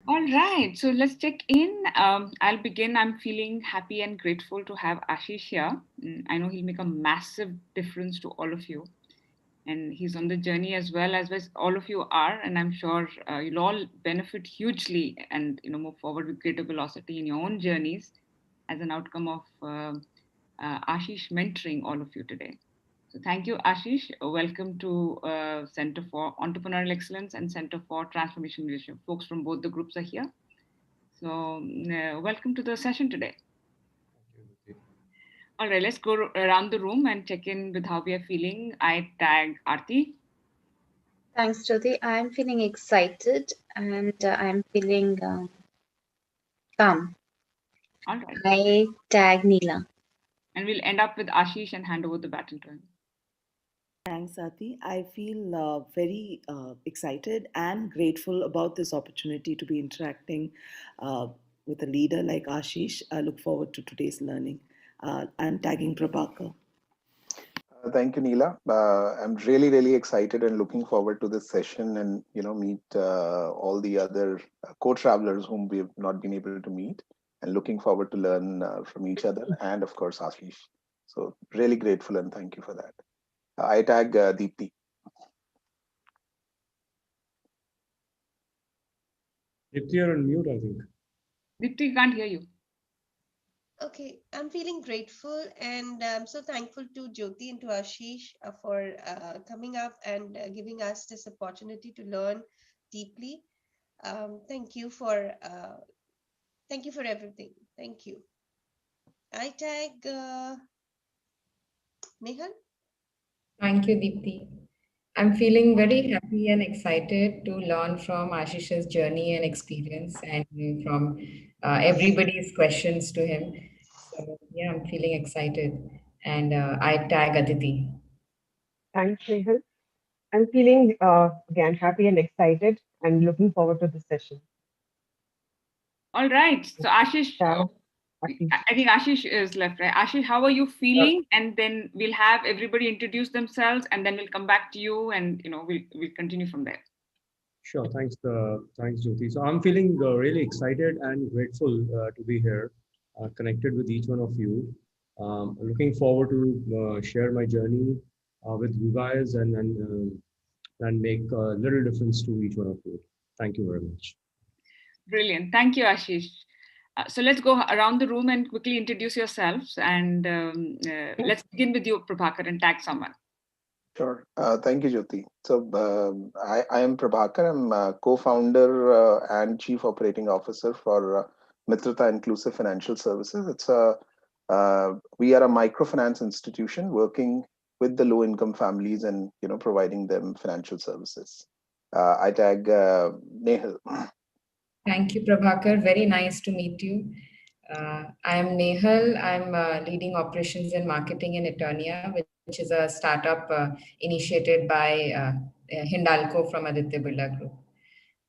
All right, so let's check in. I'll begin. I'm feeling happy and grateful to have Ashish here. I know he'll make a massive difference to all of you, and he's on the journey as all of you are. And I'm sure you'll all benefit hugely, and move forward with greater velocity in your own journeys as an outcome of Ashish mentoring all of you today. So thank you, Ashish. Welcome to Center for Entrepreneurial Excellence and Center for Transformation Leadership. Folks from both the groups are here. So, welcome to the session today. All right, let's go around the room and check in with how we are feeling. I tag Aarti. Thanks, Jyoti. I'm feeling excited and I'm feeling calm. All right. I tag Neela. And we'll end up with Ashish and hand over the baton to him. Thanks, Ati. I feel very excited and grateful about this opportunity to be interacting with a leader like Ashish. I look forward to today's learning and tagging Prabhakar. Thank you, Neela. I'm really, really excited and looking forward to this session and meet all the other co-travelers whom we have not been able to meet, and looking forward to learn from each other and of course Ashish. So really grateful and thank you for that. I tag Deepti. Deepti, you're on mute, I think. Deepti, can't hear you. Okay, I'm feeling grateful and I'm so thankful to Jyoti and to Ashish for coming up and giving us this opportunity to learn deeply. Thank you for everything. Thank you. I tag Nehal. Thank you, Deepti. I'm feeling very happy and excited to learn from Ashish's journey and experience and from everybody's questions to him. So, yeah, I'm feeling excited. And I tag Aditi. Thanks, Nehal. I'm feeling again happy and excited and looking forward to the session. All right. So, Ashish, Yeah, Ashish. I think Ashish is left, right? Ashish, how are you feeling? And then we'll have everybody introduce themselves, and then we'll come back to you, and we'll continue from there. Sure, thanks, Jyoti. So I'm feeling really excited and grateful to be here, connected with each one of you. Looking forward to share my journey with you guys and make a little difference to each one of you. Thank you very much. Brilliant. Thank you, Ashish. So let's go around the room and quickly introduce yourselves. And let's begin with you, Prabhakar, and tag someone. Sure. Thank you, Jyoti. So I am Prabhakar. I'm co-founder and chief operating officer for Mitrata Inclusive Financial Services. We are a microfinance institution working with the low-income families and providing them financial services. I tag Nehal. Thank you, Prabhakar. Very nice to meet you. I am Nehal. I'm leading operations and marketing in Eternia, which is a startup initiated by Hindalco from Aditya Birla Group.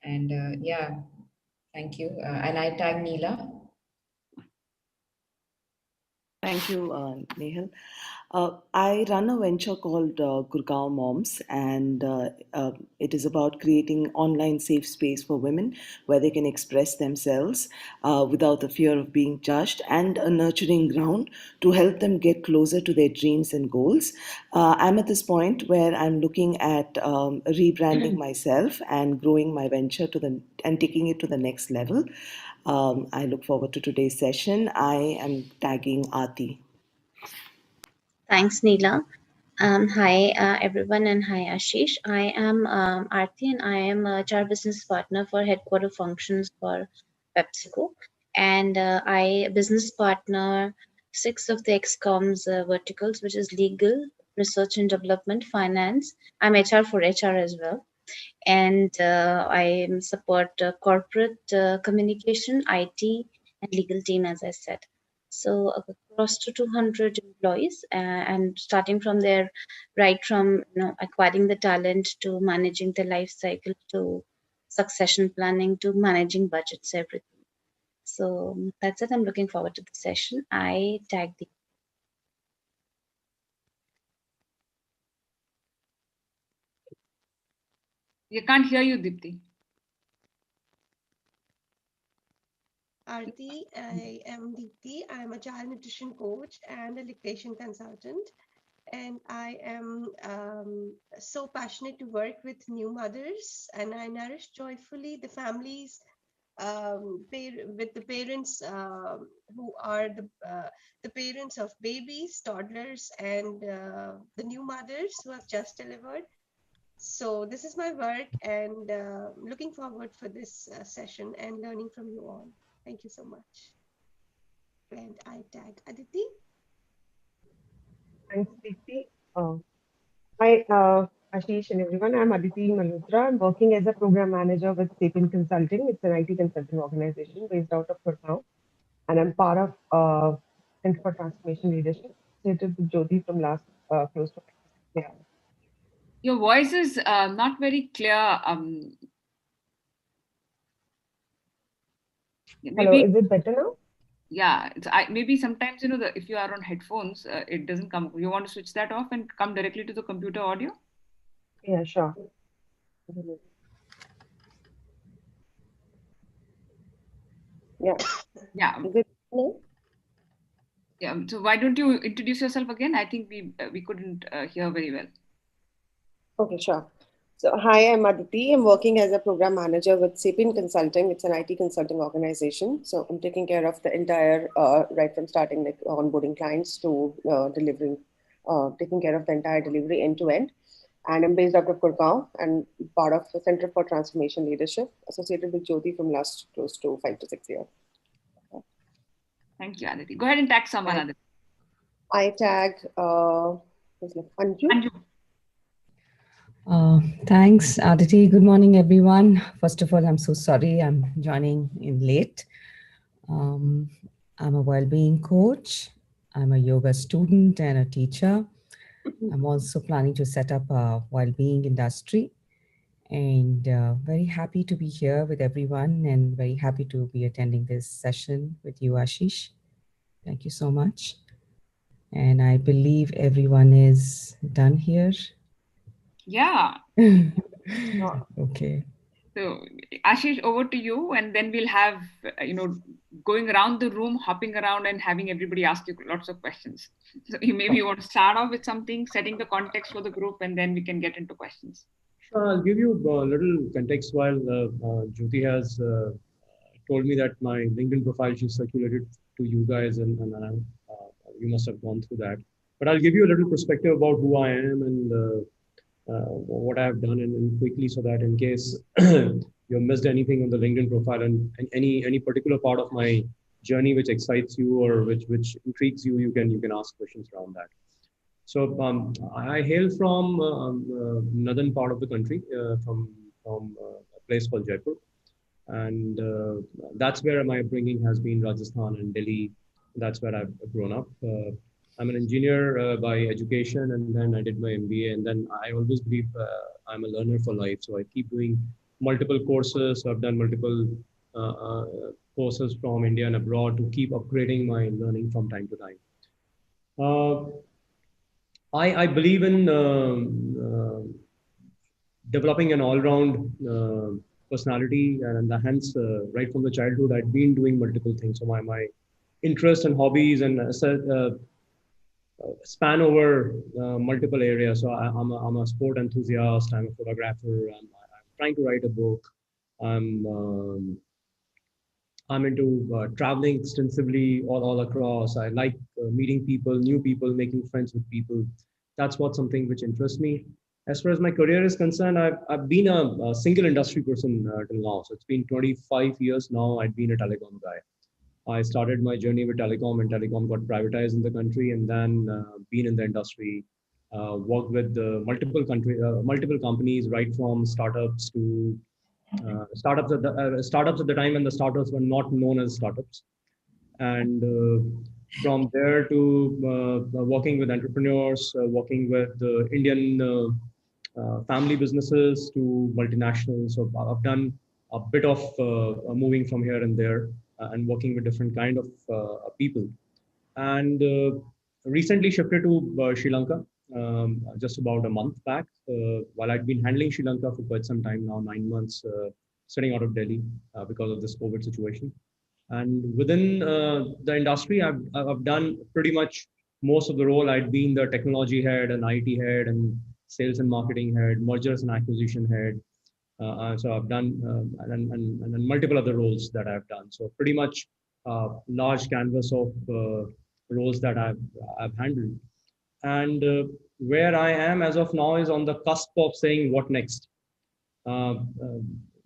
And yeah, thank you. And I tag Neela. Thank you, Nehal. I run a venture called Gurgaon Moms, and it is about creating online safe space for women where they can express themselves without the fear of being judged, and a nurturing ground to help them get closer to their dreams and goals. I'm at this point where I'm looking at rebranding myself and growing my venture and taking it to the next level. I look forward to today's session. I am tagging Aarti. Thanks, Neela. Hi, everyone, and hi, Ashish. I am Aarti, and I am a HR business partner for headquarter functions for PepsiCo. And I business partner 6 of the XCOM's verticals, which is legal, research and development, finance. I'm HR for HR as well. And I support corporate communication, IT, and legal team, as I said. So across to 200 employees, and starting from there, right from acquiring the talent to managing the life cycle to succession planning to managing budgets, everything. So that's it. I'm looking forward to the session. I tag the. You can't hear you, Deepti. Aarti. I am Deepti. I am a child nutrition coach and a lactation consultant. And I am so passionate to work with new mothers, and I nourish joyfully the families with the parents who are the parents of babies, toddlers, and the new mothers who have just delivered. So this is my work, and looking forward for this session and learning from you all. Thank you so much. And I tag Aditi. Thanks, Deepti. Hi, Ashish and everyone. I'm Aditi Malhotra. I'm working as a program manager with Sapin Consulting. It's an IT consulting organization based out of Gurgaon. And I'm part of Center for Transformation Leadership, associated with Jyoti from last close to 6 years. Your voice is not very clear. Hello, Maybe, is it better now? yeah. Maybe sometimes if you are on headphones, it doesn't come. You want to switch that off and come directly to the computer audio? Yeah, sure. Yeah. Yeah. Is it no? Yeah. So why don't you introduce yourself again? I think we couldn't hear very well. Okay, sure. So, hi, I'm Aditi. I'm working as a program manager with Sapin Consulting. It's an IT consulting organization. So, I'm taking care of the entire, right from starting like onboarding clients to delivering, taking care of the entire delivery end to end. And I'm based out of Gurgaon and part of the Center for Transformation Leadership, associated with Jyoti from last close to 5 to 6 years. Thank you, Aditi. Go ahead and tag someone, And Aditi. I tag Anju. Anju. Thanks, Aditi. Good morning, everyone. First of all, I'm so sorry I'm joining in late. I'm a well-being coach. I'm a yoga student and a teacher. I'm also planning to set up a well-being industry, and very happy to be here with everyone and very happy to be attending this session with you, Ashish. Thank you so much. And I believe everyone is done here. Yeah. Okay. So, Ashish, over to you, and then we'll have, going around the room, hopping around and having everybody ask you lots of questions. So maybe you want to start off with something, setting the context for the group, and then we can get into questions. Sure, I'll give you a little context while Jyoti has told me that my LinkedIn profile she circulated to you guys, and you must have gone through that. But I'll give you a little perspective about who I am and what I have done, and quickly, so that in case you missed anything on the LinkedIn profile and any particular part of my journey which excites you or which intrigues you, you can ask questions around that. So I hail from northern part of the country, from a place called Jaipur, and that's where my upbringing has been. Rajasthan and Delhi, that's where I've grown up. I'm an engineer by education, and then I did my MBA, and then I always believe I'm a learner for life, so I keep doing multiple courses. So I've done multiple courses from India and abroad to keep upgrading my learning from time to time. I believe in developing an all-round personality, and hence right from the childhood I'd been doing multiple things. So my interests and hobbies and span over multiple areas. So I'm a sport enthusiast. I'm a photographer. I'm trying to write a book. I'm into traveling extensively all across. I like meeting people, new people, making friends with people. That's what something which interests me. As far as my career is concerned, I've been a single industry person till now. So it's been 25 years now. I've been a telecom guy. I started my journey with telecom, and telecom got privatized in the country, and then been in the industry, worked with multiple companies, right from startups to startups at the time when the startups were not known as startups, and from there to working with entrepreneurs, working with Indian family businesses to multinationals. So I've done a bit of moving from here and there, and working with different kind of people, and recently shifted to Sri Lanka just about a month back. While I'd been handling Sri Lanka for quite some time now, 9 months, sitting out of Delhi because of this COVID situation. And within the industry, I've done pretty much most of the role. I'd been the technology head and IT head and sales and marketing head, mergers and acquisition head. So I've done and multiple other roles that I've done. So pretty much large canvas of roles that I've handled. And where I am as of now is on the cusp of saying what next. Uh, uh,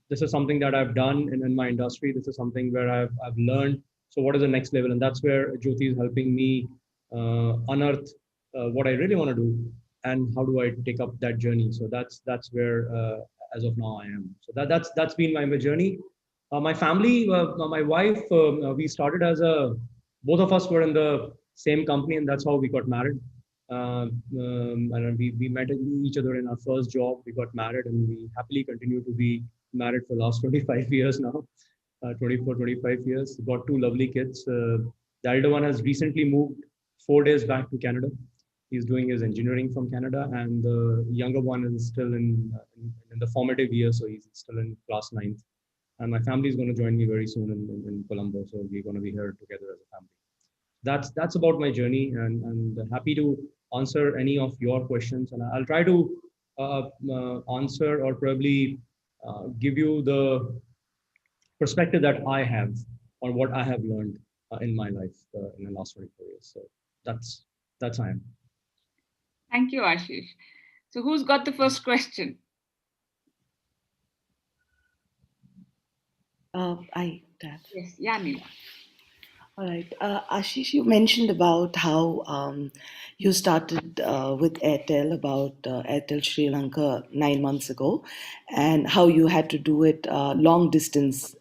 this is something that I've done in my industry. This is something where I've learned. So what is the next level? And that's where Jyoti is helping me unearth what I really want to do and how do I take up that journey. So that's where as of now I am. So that's been my journey. My family, my wife, we started as both of us were in the same company, and that's how we got married. And we met each other in our first job. We got married, and we happily continue to be married for the last 25 years now. 24, 25 years. Got two lovely kids. The elder one has recently moved 4 days back to Canada. He's doing his engineering from Canada, and the younger one is still in the formative years, so he's still in class 9th. And my family is going to join me very soon in Colombo, so we're going to be here together as a family. That's about my journey, and happy to answer any of your questions, and I'll try to answer or probably give you the perspective that I have on what I have learned in my life in the last 24 years. So that's I am. Thank you, Ashish. So who's got the first question? Yes, yeah, Neela. All right. Ashish, you mentioned about how you started with Airtel, about Airtel Sri Lanka 9 months ago, and how you had to do it long distance.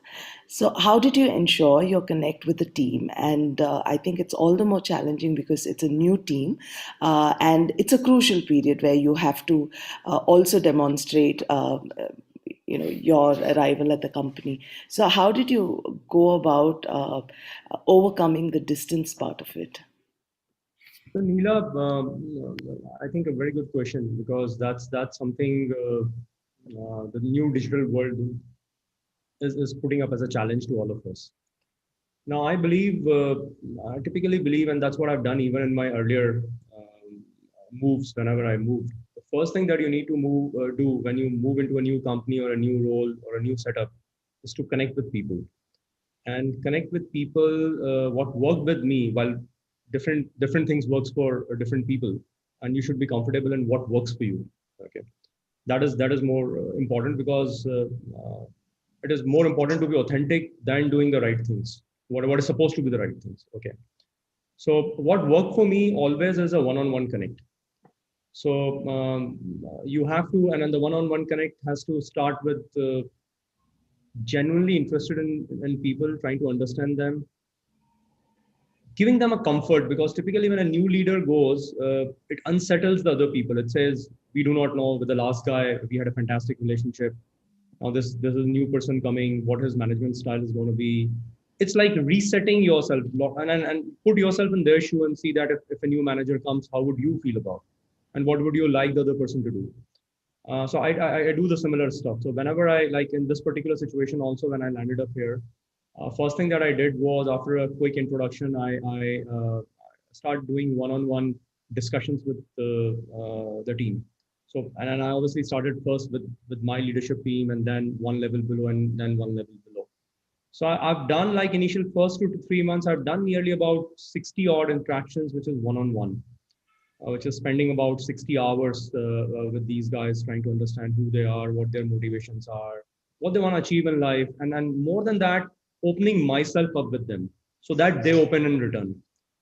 So, how did you ensure your connect with the team? And I think it's all the more challenging because it's a new team, and it's a crucial period where you have to also demonstrate your arrival at the company. So how did you go about overcoming the distance part of it? So Neela, I think a very good question, because that's something the new digital world is putting up as a challenge to all of us. Now, I typically believe, and that's what I've done even in my earlier moves. Whenever I moved, the first thing that you need to do when you move into a new company or a new role or a new setup is to connect with people, and connect with people what worked with me. While different things works for different people, and you should be comfortable in what works for you. Okay, that is more important, because it is more important to be authentic than doing the right things. What is supposed to be the right things. Okay, so what worked for me always is a one-on-one connect. So you have to, and then the one-on-one connect has to start with genuinely interested in people, trying to understand them, giving them a comfort, because typically when a new leader goes, it unsettles the other people. It says, we do not know, with the last guy we had a fantastic relationship. Now this is a new person coming, what his management style is going to be. It's like resetting yourself, and put yourself in their shoe and see that if a new manager comes, how would you feel about, and what would you like the other person to do. So I do the similar stuff. So whenever I, like in this particular situation also, when I landed up here, first thing that I did was, after a quick introduction, I started doing one-on-one discussions with the team. So, and I obviously started first with my leadership team, and then one level below, and then one level below. So I've done, like, initial first 2 to 3 months, I've done nearly about 60 odd interactions, which is one-on-one, which is spending about 60 hours with these guys, trying to understand who they are, what their motivations are, what they want to achieve in life, and more than that, opening myself up with them so that they open in return.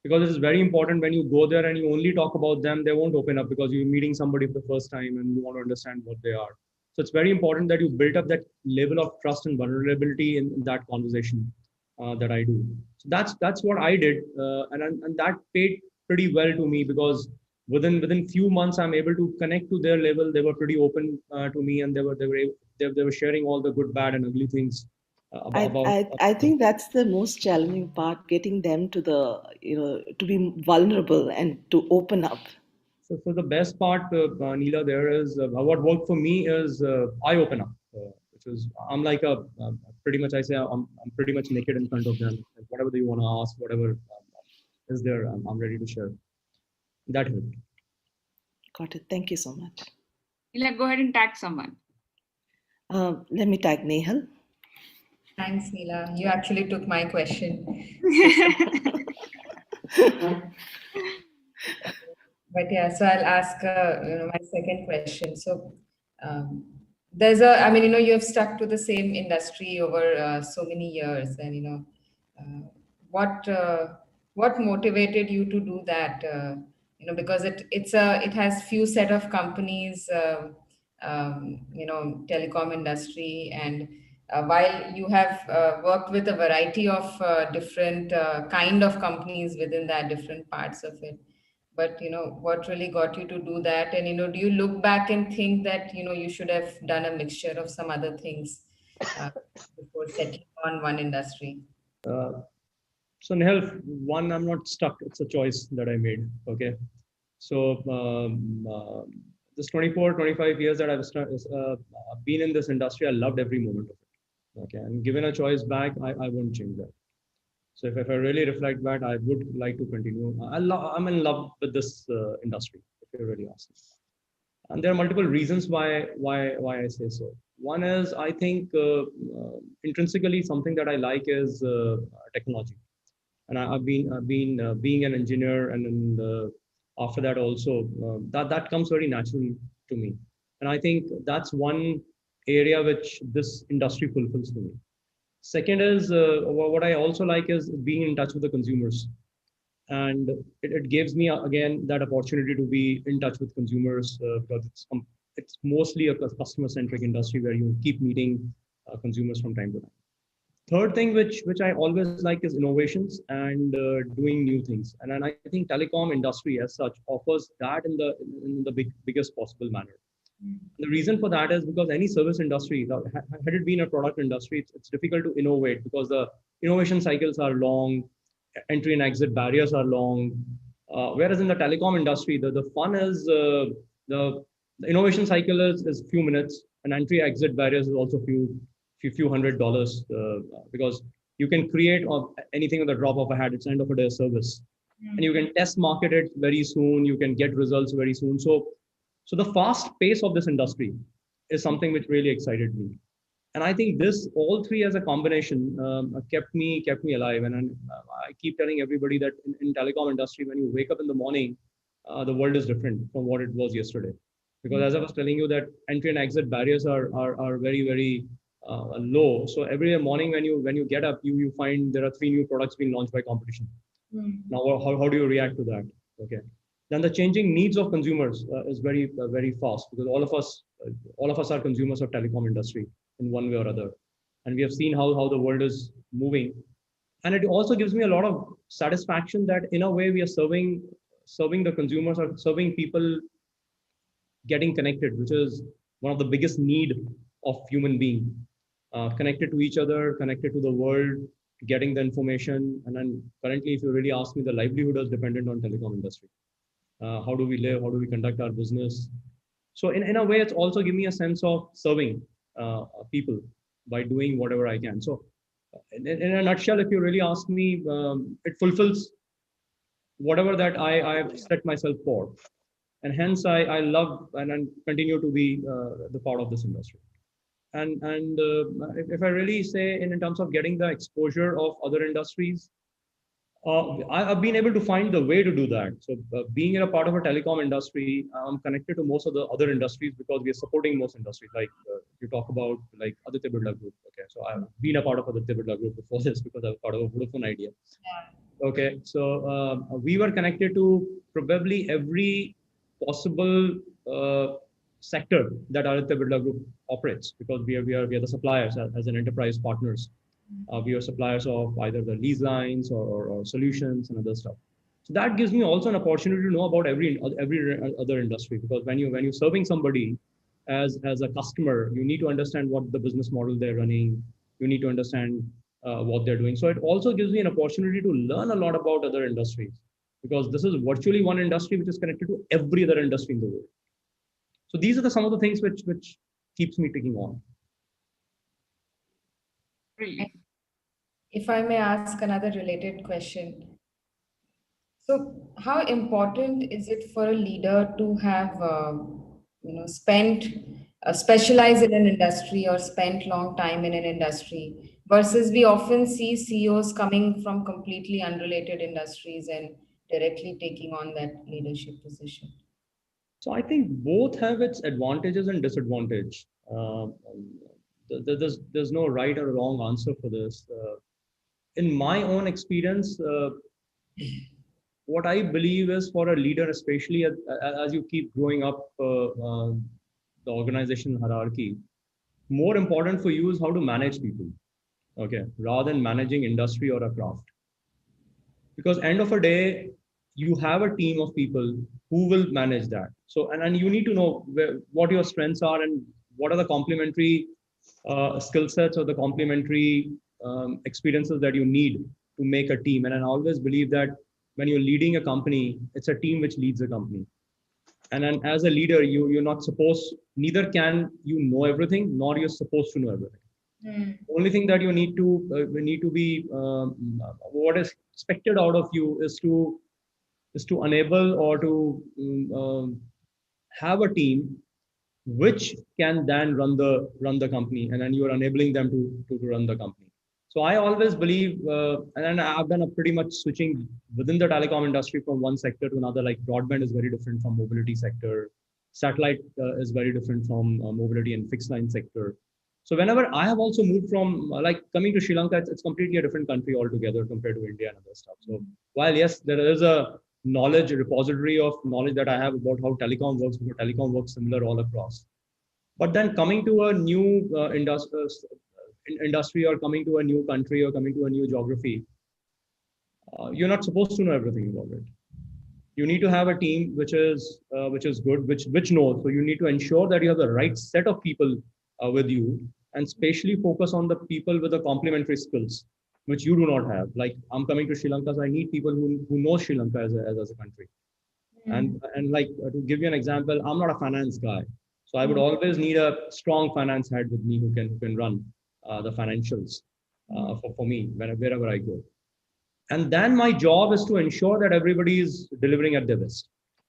Because it is very important, when you go there and you only talk about them, they won't open up, because you're meeting somebody for the first time and you want to understand what they are. So it's very important that you build up that level of trust and vulnerability in that conversation that I do. So that's what I did, and that paid pretty well to me, because within few months I'm able to connect to their level. They were pretty open to me, and they were sharing all the good, bad, and ugly things I think that's the most challenging part, getting them to to be vulnerable and to open up. So the best part, Neela, there is what worked for me is I open up. which is I'm like pretty much I say I'm pretty much naked in front of them. And whatever you want to ask, whatever is there, I'm ready to share. That helped. Got it. Thank you so much. Go ahead and tag someone. Let me tag Nehal. Thanks, Neela. You actually took my question. But yeah, so I'll ask my second question. So I mean, you have stuck to the same industry over so many years, and uh, what what motivated you to do that? Because it has few set of companies, telecom industry, and while you have worked with a variety of different kind of companies within that, different parts of it, but what really got you to do that? And do you look back and think that you should have done a mixture of some other things before settling on one industry? So Nehal, one, I'm not stuck. It's a choice that I made. Okay. So this 24, 25 years that I've been in this industry, I loved every moment of it. Okay. And given a choice back, I won't change that. So if I really reflect back, I would like to continue. I'm in love with this industry, if you really ask me. And there are multiple reasons why I say so. One is I think intrinsically something that I like is technology, and I've been being an engineer, and then after that also that comes very naturally to me, and I think that's one area which this industry fulfills to me. Second is what I also like is being in touch with the consumers, and it gives me again that opportunity to be in touch with consumers because it's mostly a customer centric industry where you keep meeting consumers from time to time. Third thing which I always like is innovations and doing new things, and I think telecom industry as such offers that in the biggest possible manner. The reason for that is because any service industry, had it been a product industry, it's difficult to innovate because the innovation cycles are long, entry and exit barriers are long. Whereas in the telecom industry, the fun is the innovation cycle is few minutes, and entry exit barriers is also few $100 because you can create anything on the drop of a hat. It's end of a day service, and you can test market it very soon. You can get results very soon. So the fast pace of this industry is something which really excited me, and I think this all three as a combination kept me alive. And I keep telling everybody that in telecom industry, when you wake up in the morning, the world is different from what it was yesterday. Because as I was telling you, that entry and exit barriers are very very low. So every morning when you get up, you find there are 3 new products being launched by competition. Now how do you react to that? Okay. Then the changing needs of consumers is very fast, because all of us are consumers of telecom industry in one way or other, and we have seen how the world is moving. And it also gives me a lot of satisfaction that in a way we are serving the consumers, or serving people getting connected, which is one of the biggest need of human being, connected to each other, connected to the world, getting the information. And then currently, if you really ask me, the livelihood is dependent on telecom industry. How do we live? How do we conduct our business? So in a way, it's also giving me a sense of serving people by doing whatever I can. So in a nutshell, if you really ask me, it fulfills whatever that I have set myself for. And hence I love and continue to be the part of this industry. And if I really say in terms of getting the exposure of other industries, I've been able to find the way to do that. So being in a part of a telecom industry, I'm connected to most of the other industries because we are supporting most industries. Like you talk about like Aditya Birla Group. Okay, so I've been a part of Aditya Birla Group before this because I was part of a Vodafone idea. Okay, so we were connected to probably every possible sector that Aditya Birla Group operates, because we are the suppliers as an enterprise partners. We are suppliers of either the lease lines or solutions and other stuff. So that gives me also an opportunity to know about every other industry, because when you're serving somebody as a customer, you need to understand what the business model they're running. You need to understand what they're doing. So it also gives me an opportunity to learn a lot about other industries, because this is virtually one industry which is connected to every other industry in the world. So these are some of the things which keeps me ticking on. Brilliant. If I may ask another related question. So, how important is it for a leader to have, spent, specialize in an industry or spent long time in an industry versus we often see CEOs coming from completely unrelated industries and directly taking on that leadership position? So I think both have its advantages and disadvantage. There's no right or wrong answer for this. In my own experience, what I believe is for a leader, especially as you keep growing up the organization hierarchy, more important for you is how to manage people, okay, rather than managing industry or a craft. Because end of a day, you have a team of people who will manage that. So, and you need to know what your strengths are and what are the complementary skill sets or the complementary experiences that you need to make a team. And I always believe that when you're leading a company, it's a team which leads a company. And then as a leader, you're not supposed, neither can you know everything, nor you're supposed to know everything. The only thing that you need to be what is expected out of you is to enable or to have a team which can then run the company, and then you are enabling them to run the company. So I always believe, and I've done a pretty much switching within the telecom industry from one sector to another. Like broadband is very different from mobility sector, satellite is very different from mobility and fixed line sector. So whenever I have also moved from like coming to Sri Lanka, it's completely a different country altogether compared to India and other stuff. So while yes, there is a knowledge repository of knowledge that I have about how telecom works, because telecom works similar all across. But then coming to a new industry or coming to a new country or coming to a new geography, you're not supposed to know everything about it. You need to have a team which is good, which knows. So you need to ensure that you have the right set of people with you, and especially focus on the people with the complementary skills which you do not have. Like I'm coming to Sri Lanka, so I need people who know Sri Lanka as a country. And like to give you an example, I'm not a finance guy, so I would always need a strong finance head with me who can run the financials for me wherever I go. And then my job is to ensure that everybody is delivering at their best.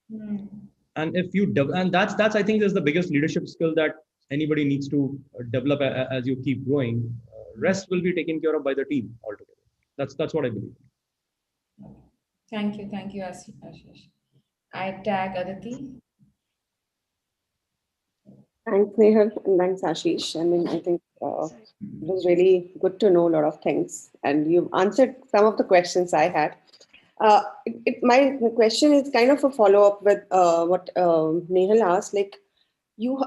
And if you and that's I think is the biggest leadership skill that anybody needs to develop as you keep growing. Rest will be taken care of by the team altogether. That's what I believe. Thank you, Ashish. I tag Aditi. Thanks, Nehal, and thanks, Ashish. I mean, I think it was really good to know a lot of things, and you've answered some of the questions I had. My question is kind of a follow-up with what Nehal asked. Like, you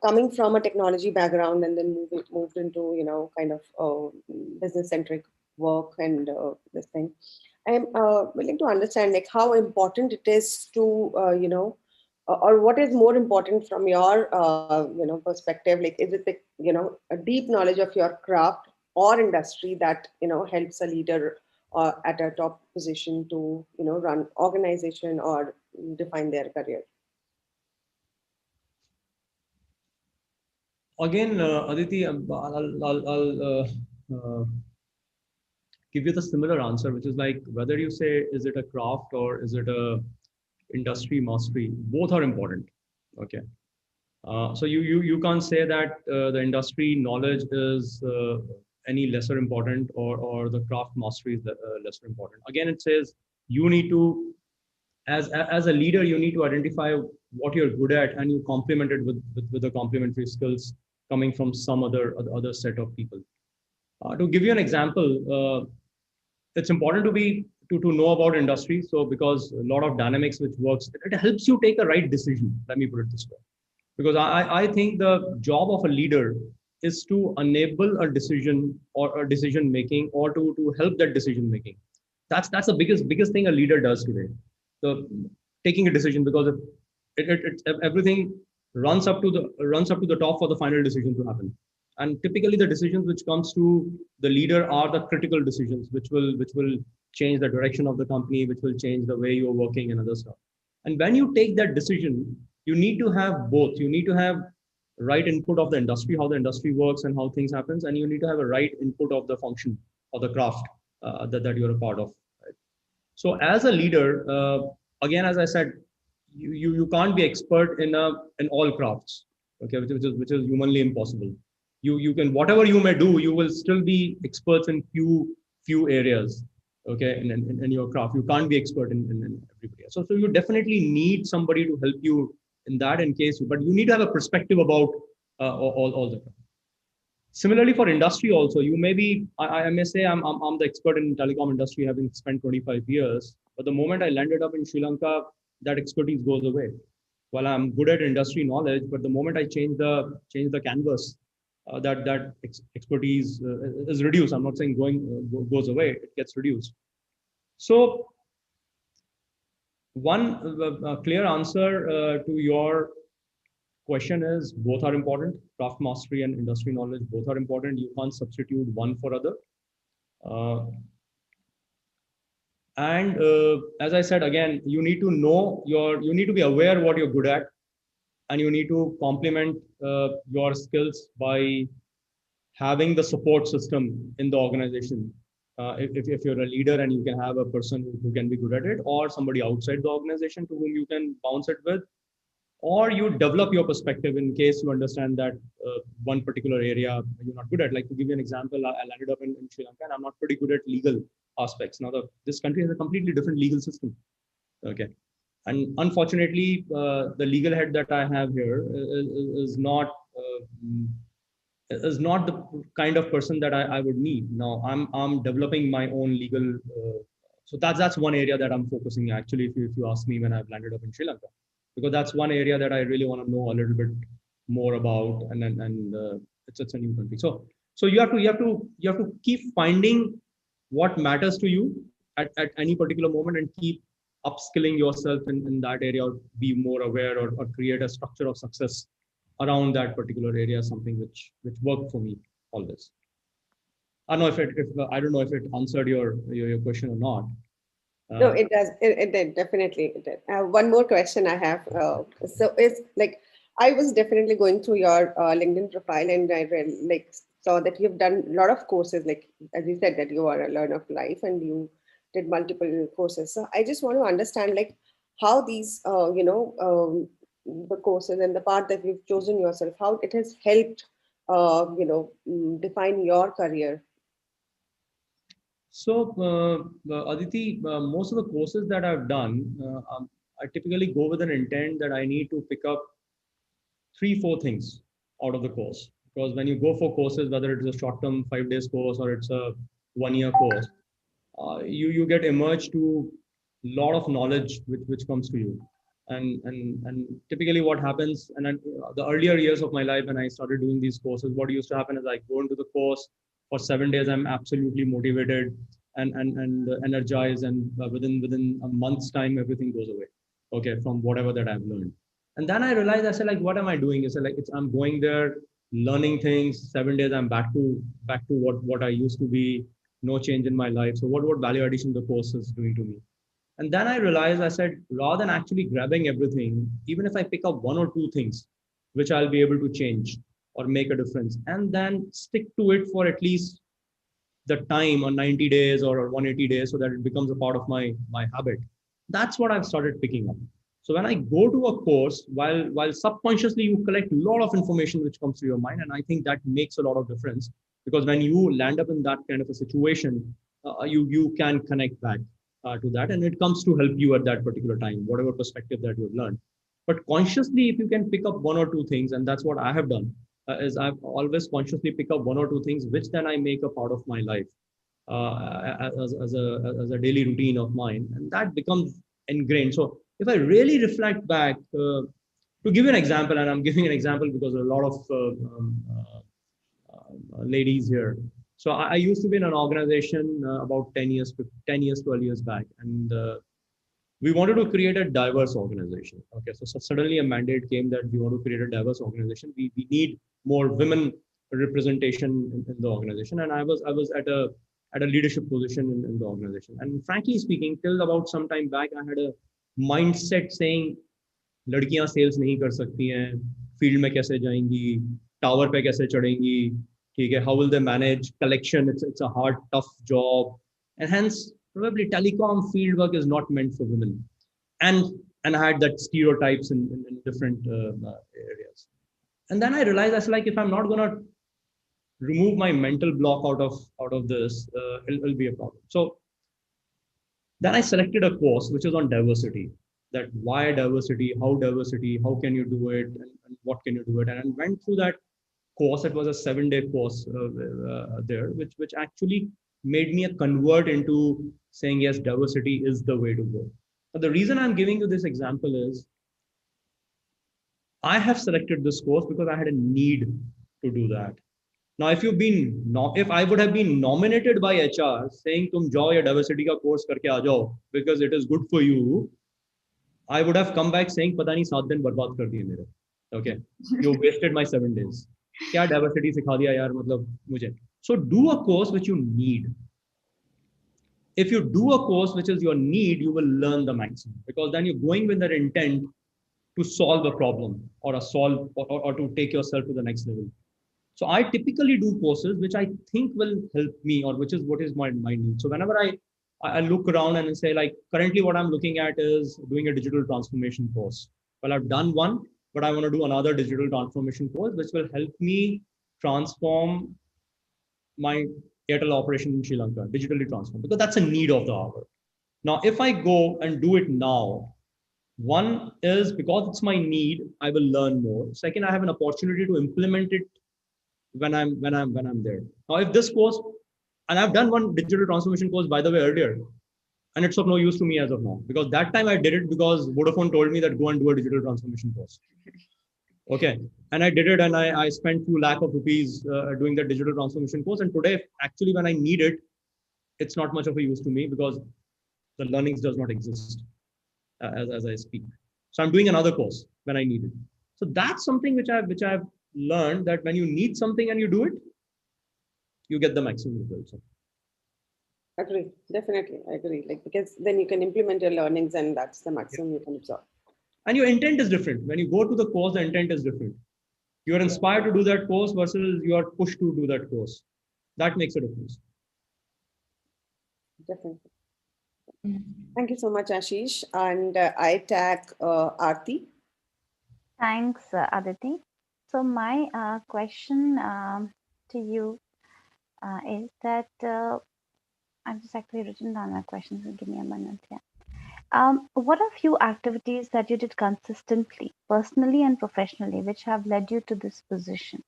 coming from a technology background and then moved into, kind of business-centric work and this thing. I'm willing to understand, like, how important it is to, or what is more important from your perspective. Like, is it a deep knowledge of your craft or industry that helps a leader at a top position to run organization or define their career? Again, Aditi, I'll give you the similar answer, which is like whether you say is it a craft or is it a industry mastery, both are important. Okay. So you can't say that the industry knowledge is any lesser important or the craft mastery is lesser important. Again, it says you need to, as a leader, you need to identify what you're good at and you complement it with the complementary skills coming from some other set of people. To give you an example, it's important to know about industry. So because a lot of dynamics which works, it helps you take a right decision. Let me put it this way. Because I think the job of a leader is to enable a decision or a decision making or to help that decision making. That's the biggest thing a leader does today. So taking a decision, because everything runs up to the top for the final decision to happen. And typically the decisions which comes to the leader are the critical decisions which will change the direction of the company, which will change the way you're working and other stuff. And when you take that decision, you need to have both. You need to have right input of the industry, how the industry works and how things happens, and you need to have a right input of the function or the craft that you're a part of. Right? So as a leader, again, as I said, you can't be expert in all crafts, okay, which is humanly impossible. You can, whatever you may do, you will still be experts in few areas, okay, in your craft. You can't be expert in everybody. So you definitely need somebody to help you in that, in case, but you need to have a perspective about all the time. Similarly, for industry also, you may be, I may say I'm the expert in telecom industry, having spent 25 years, but the moment I landed up in Sri Lanka, that expertise goes away. Well, I'm good at industry knowledge, but the moment I change the canvas, that expertise is reduced. I'm not saying goes away; it gets reduced. So one clear answer to your question is, both are important. Craft mastery and industry knowledge, both are important. You can't substitute one for other. Uh, and as I said, again, you need to know you need to be aware what you're good at, and you need to complement your skills by having the support system in the organization. If you're a leader and you can have a person who can be good at it, or somebody outside the organization to whom you can bounce it with, or you develop your perspective in case you understand that one particular area you're not good at. Like, to give you an example, I landed up in Sri Lanka and I'm not pretty good at legal aspects. Now, this country has a completely different legal system. Okay. And unfortunately, the legal head that I have here is not the kind of person that I would need. Now, I'm developing my own legal. So that's one area that I'm focusing, actually, if you ask me, when I've landed up in Sri Lanka, because that's one area that I really want to know a little bit more about, and it's a new country. So you have to keep finding what matters to you at any particular moment, and keep upskilling yourself in that area, or be more aware, or create a structure of success around that particular area, something which worked for me always. I don't know if I don't know if it answered your question or not. No, it does. It did, definitely. It did. One more question I have. So it's like, I was definitely going through your LinkedIn profile, and I like saw that you've done a lot of courses. Like, as you said, that you are a learner of life and you did multiple courses. So I just want to understand, like, how these, the courses and the path that you've chosen yourself, how it has helped, define your career. So, Aditi, most of the courses that I've done, I typically go with an intent that I need to pick up 3-4 things out of the course. Because when you go for courses, whether it's a short-term 5 days course or it's a 1-year course, you get immersed to a lot of knowledge which comes to you. And typically what happens, and the earlier years of my life when I started doing these courses, what used to happen is I go into the course for 7 days, I'm absolutely motivated and energized, and within a month's time everything goes away, okay, from whatever that I've learned. And then I realized, I said, like, what am I doing? I said, like, I'm going there, learning things. 7 days I'm back to what I used to be. No change in my life. So what value addition the course is doing to me? And then I realized, I said, rather than actually grabbing everything, even if I pick up 1 or 2 things which I'll be able to change or make a difference, and then stick to it for at least the time, or 90 days or 180 days, so that it becomes a part of my habit. That's what I've started picking up. So when I go to a course, while subconsciously you collect a lot of information which comes to your mind, and I think that makes a lot of difference, because when you land up in that kind of a situation, you can connect back to that, and it comes to help you at that particular time, whatever perspective that you've learned. But consciously, if you can pick up 1 or 2 things, and that's what I have done, is I've always consciously pick up 1 or 2 things which then I make a part of my life, as a daily routine of mine, and that becomes ingrained. So if I really reflect back, to give you an example, and I'm giving an example because there are a lot of ladies here. So I used to be in an organization about 10 years, 12 years back, and we wanted to create a diverse organization. Okay, so suddenly a mandate came that we want to create a diverse organization. We need more women representation in the organization, and I was at a leadership position in the organization. And frankly speaking, till about some time back, I had a mindset saying, लड़कियां sales नहीं कर सकती हैं, field में कैसे जाएंगी, tower पे कैसे चढ़ेंगी, ठीक है, how will they manage collection, it's a hard tough job, and hence probably telecom field work is not meant for women. And I had that stereotypes in different areas. And then I realized, I was like, if I'm not gonna remove my mental block out of this, it'll be a problem. So then I selected a course which is on diversity. That why diversity, how can you do it, and what can you do it, and I went through that course. It was a 7-day course there, which actually made me a convert into saying yes, diversity is the way to go. But the reason I'm giving you this example is I have selected this course because I had a need to do that. Now, if I would have been nominated by HR saying तुम जाओ या diversity का course करके आ जाओ because it is good for you, I would have come back saying पता नहीं 7 दिन बर्बाद कर दिए मेरे. Okay, you wasted my 7 days. क्या diversity सिखा दिया यार, मतलब मुझे. So do a course which you need. If you do a course which is your need, you will learn the maximum, because then you're going with that intent to solve a problem or to take yourself to the next level. So I typically do courses which I think will help me, or which is what is my need. So whenever I look around and say, like, currently what I'm looking at is doing a digital transformation course. Well, I've done one, but I want to do another digital transformation course which will help me transform my Airtel operation in Sri Lanka, digitally transform, because that's a need of the hour. Now, if I go and do it now, one is because it's my need, I will learn more. Second, I have an opportunity to implement it when I'm there. Now, if this course, and I've done one digital transformation course, by the way, earlier, and it's of no use to me as of now, because that time I did it because Vodafone told me that go and do a digital transformation course. Okay, and I did it, and I spent few lakh of rupees doing that digital transformation course. And today, actually, when I need it, it's not much of a use to me because the learnings does not exist as I speak. So I'm doing another course when I need it. So that's something which I've learned, that when you need something and you do it, you get the maximum results. Agree, definitely, I agree. Like, because then you can implement your learnings, and that's the maximum you can absorb. And your intent is different. When you go to the course, the intent is different. You are inspired to do that course versus you are pushed to do that course. That makes a difference. Definitely. Thank you so much, Ashish. And I tag Aarti. Thanks, Aditi. So my question to you is that I've just actually written down my questions. So give me a minute here. What are few activities that you did consistently, personally and professionally, which have led you to this position?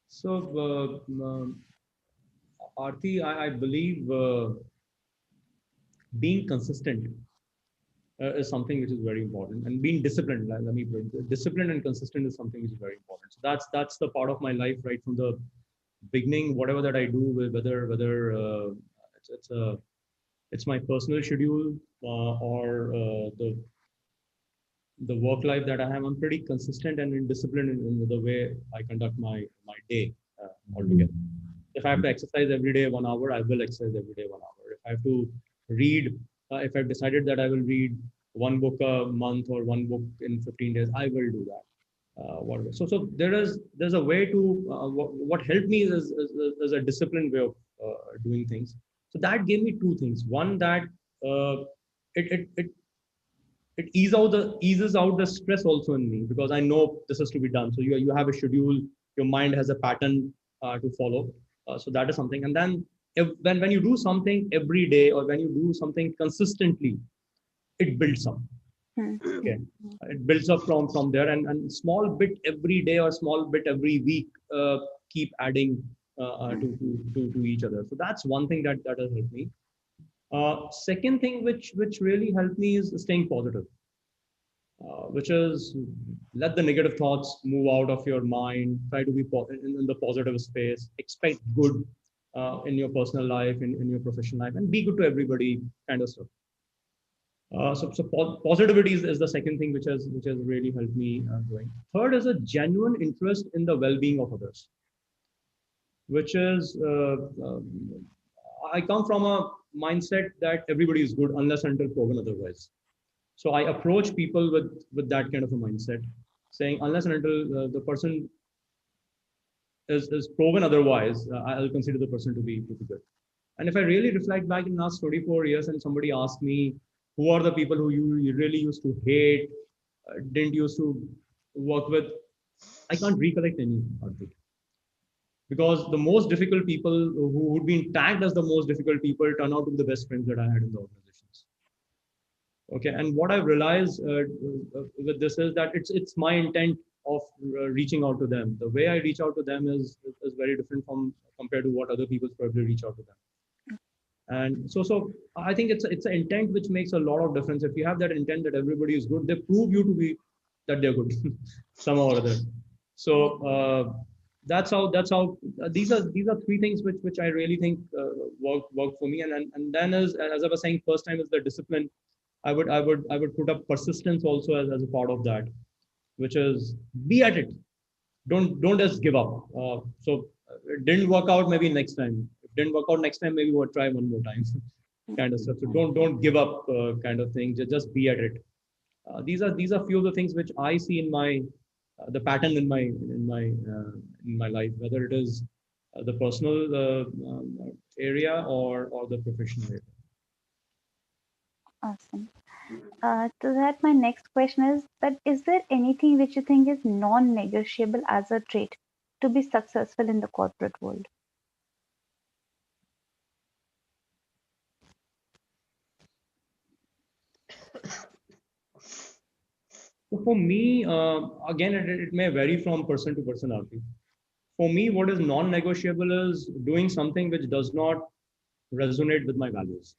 So, Aarti, I believe being consistent is something which is very important, and being disciplined. Let me put it, disciplined and consistent is something which is very important. So that's the part of my life right from the beginning. Whatever that I do, whether it's my personal schedule or the work life that I have, I'm pretty consistent and disciplined in the way I conduct my day altogether. If I have to exercise every day 1 hour, I will exercise every day 1 hour. If I have to read, if I've decided that I will read one book a month or one book in 15 days, I will do that. So there's a way to what helped me is a disciplined way of doing things. So that gave me two things. One, that it eases out the stress also in me, because I know this is to be done. So you have a schedule, your mind has a pattern to follow. So that is something. And then when you do something every day, or when you do something consistently, it builds up. Okay, it builds up from there, and small bit every day or small bit every week keep adding to each other. So that's one thing that has helped me. Second thing which really helped me is staying positive, which is let the negative thoughts move out of your mind. Try to be in the positive space. Expect good in your personal life, in your professional life, and be good to everybody, kind of stuff. So positivity is the second thing which has really helped me going. Third is a genuine interest in the well-being of others, which is I come from a mindset that everybody is good unless until proven otherwise. So I approach people with that kind of a mindset, saying unless and until the person is proven otherwise, I'll consider the person to be good. And if I really reflect back in the last 24 years and somebody asked me, who are the people who you really used to hate, didn't used to work with, I can't recollect any of it. Because the most difficult people who would be tagged as the most difficult people turn out to be the best friends that I had in the organizations. Okay, and what I've realized with this is that it's my intent of reaching out to them. The way I reach out to them is very different from compared to what other people probably reach out to them. And so I think it's an intent which makes a lot of difference. If you have that intent that everybody is good, they prove you to be that they're good somehow or other. So that's how these are three things which I really think work for me. And then as I was saying, first time is the discipline. I would put up persistence also as a part of that, which is be at it. Don't just give up. It didn't work out, maybe next time. If it didn't work out next time, maybe we'll try one more time, kind of stuff. So don't give up, kind of thing. Just be at it. These are few of the things which I see in my the pattern in my life, whether it is the personal area or the professional area. Awesome. To that, my next question is that is there anything which you think is non-negotiable as a trait to be successful in the corporate world? So for me, again, it may vary from person to personality. For me, what is non-negotiable is doing something which does not resonate with my values.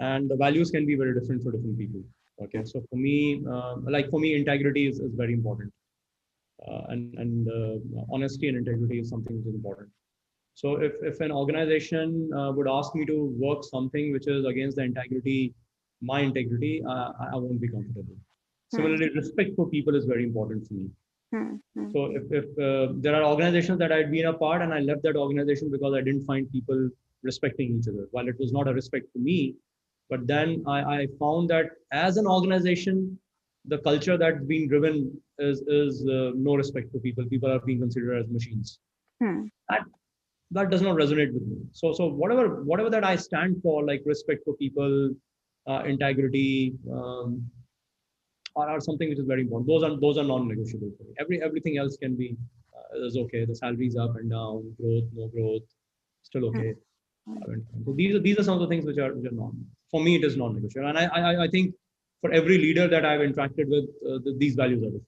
And the values can be very different for different people. Okay, so for me, integrity is very important, and honesty and integrity is something which is important. So if an organization would ask me to work something which is against the integrity, my integrity, I won't be comfortable. Similarly, respect for people is very important for me. So if there are organizations that I'd been a part and I left that organization because I didn't find people respecting each other, while it was not a respect to me, but then I found that as an organization, the culture that's being driven is no respect for people. People are being considered as machines. That does not resonate with me. So whatever that I stand for, like respect for people, integrity, are something which is very important. Those are non-negotiable for me. Everything else can be is okay. The salaries up and down, growth, no growth, still okay. So these are some of the things which are non. For me, it is non-negotiable, and I think for every leader that I've interacted with, these values are different.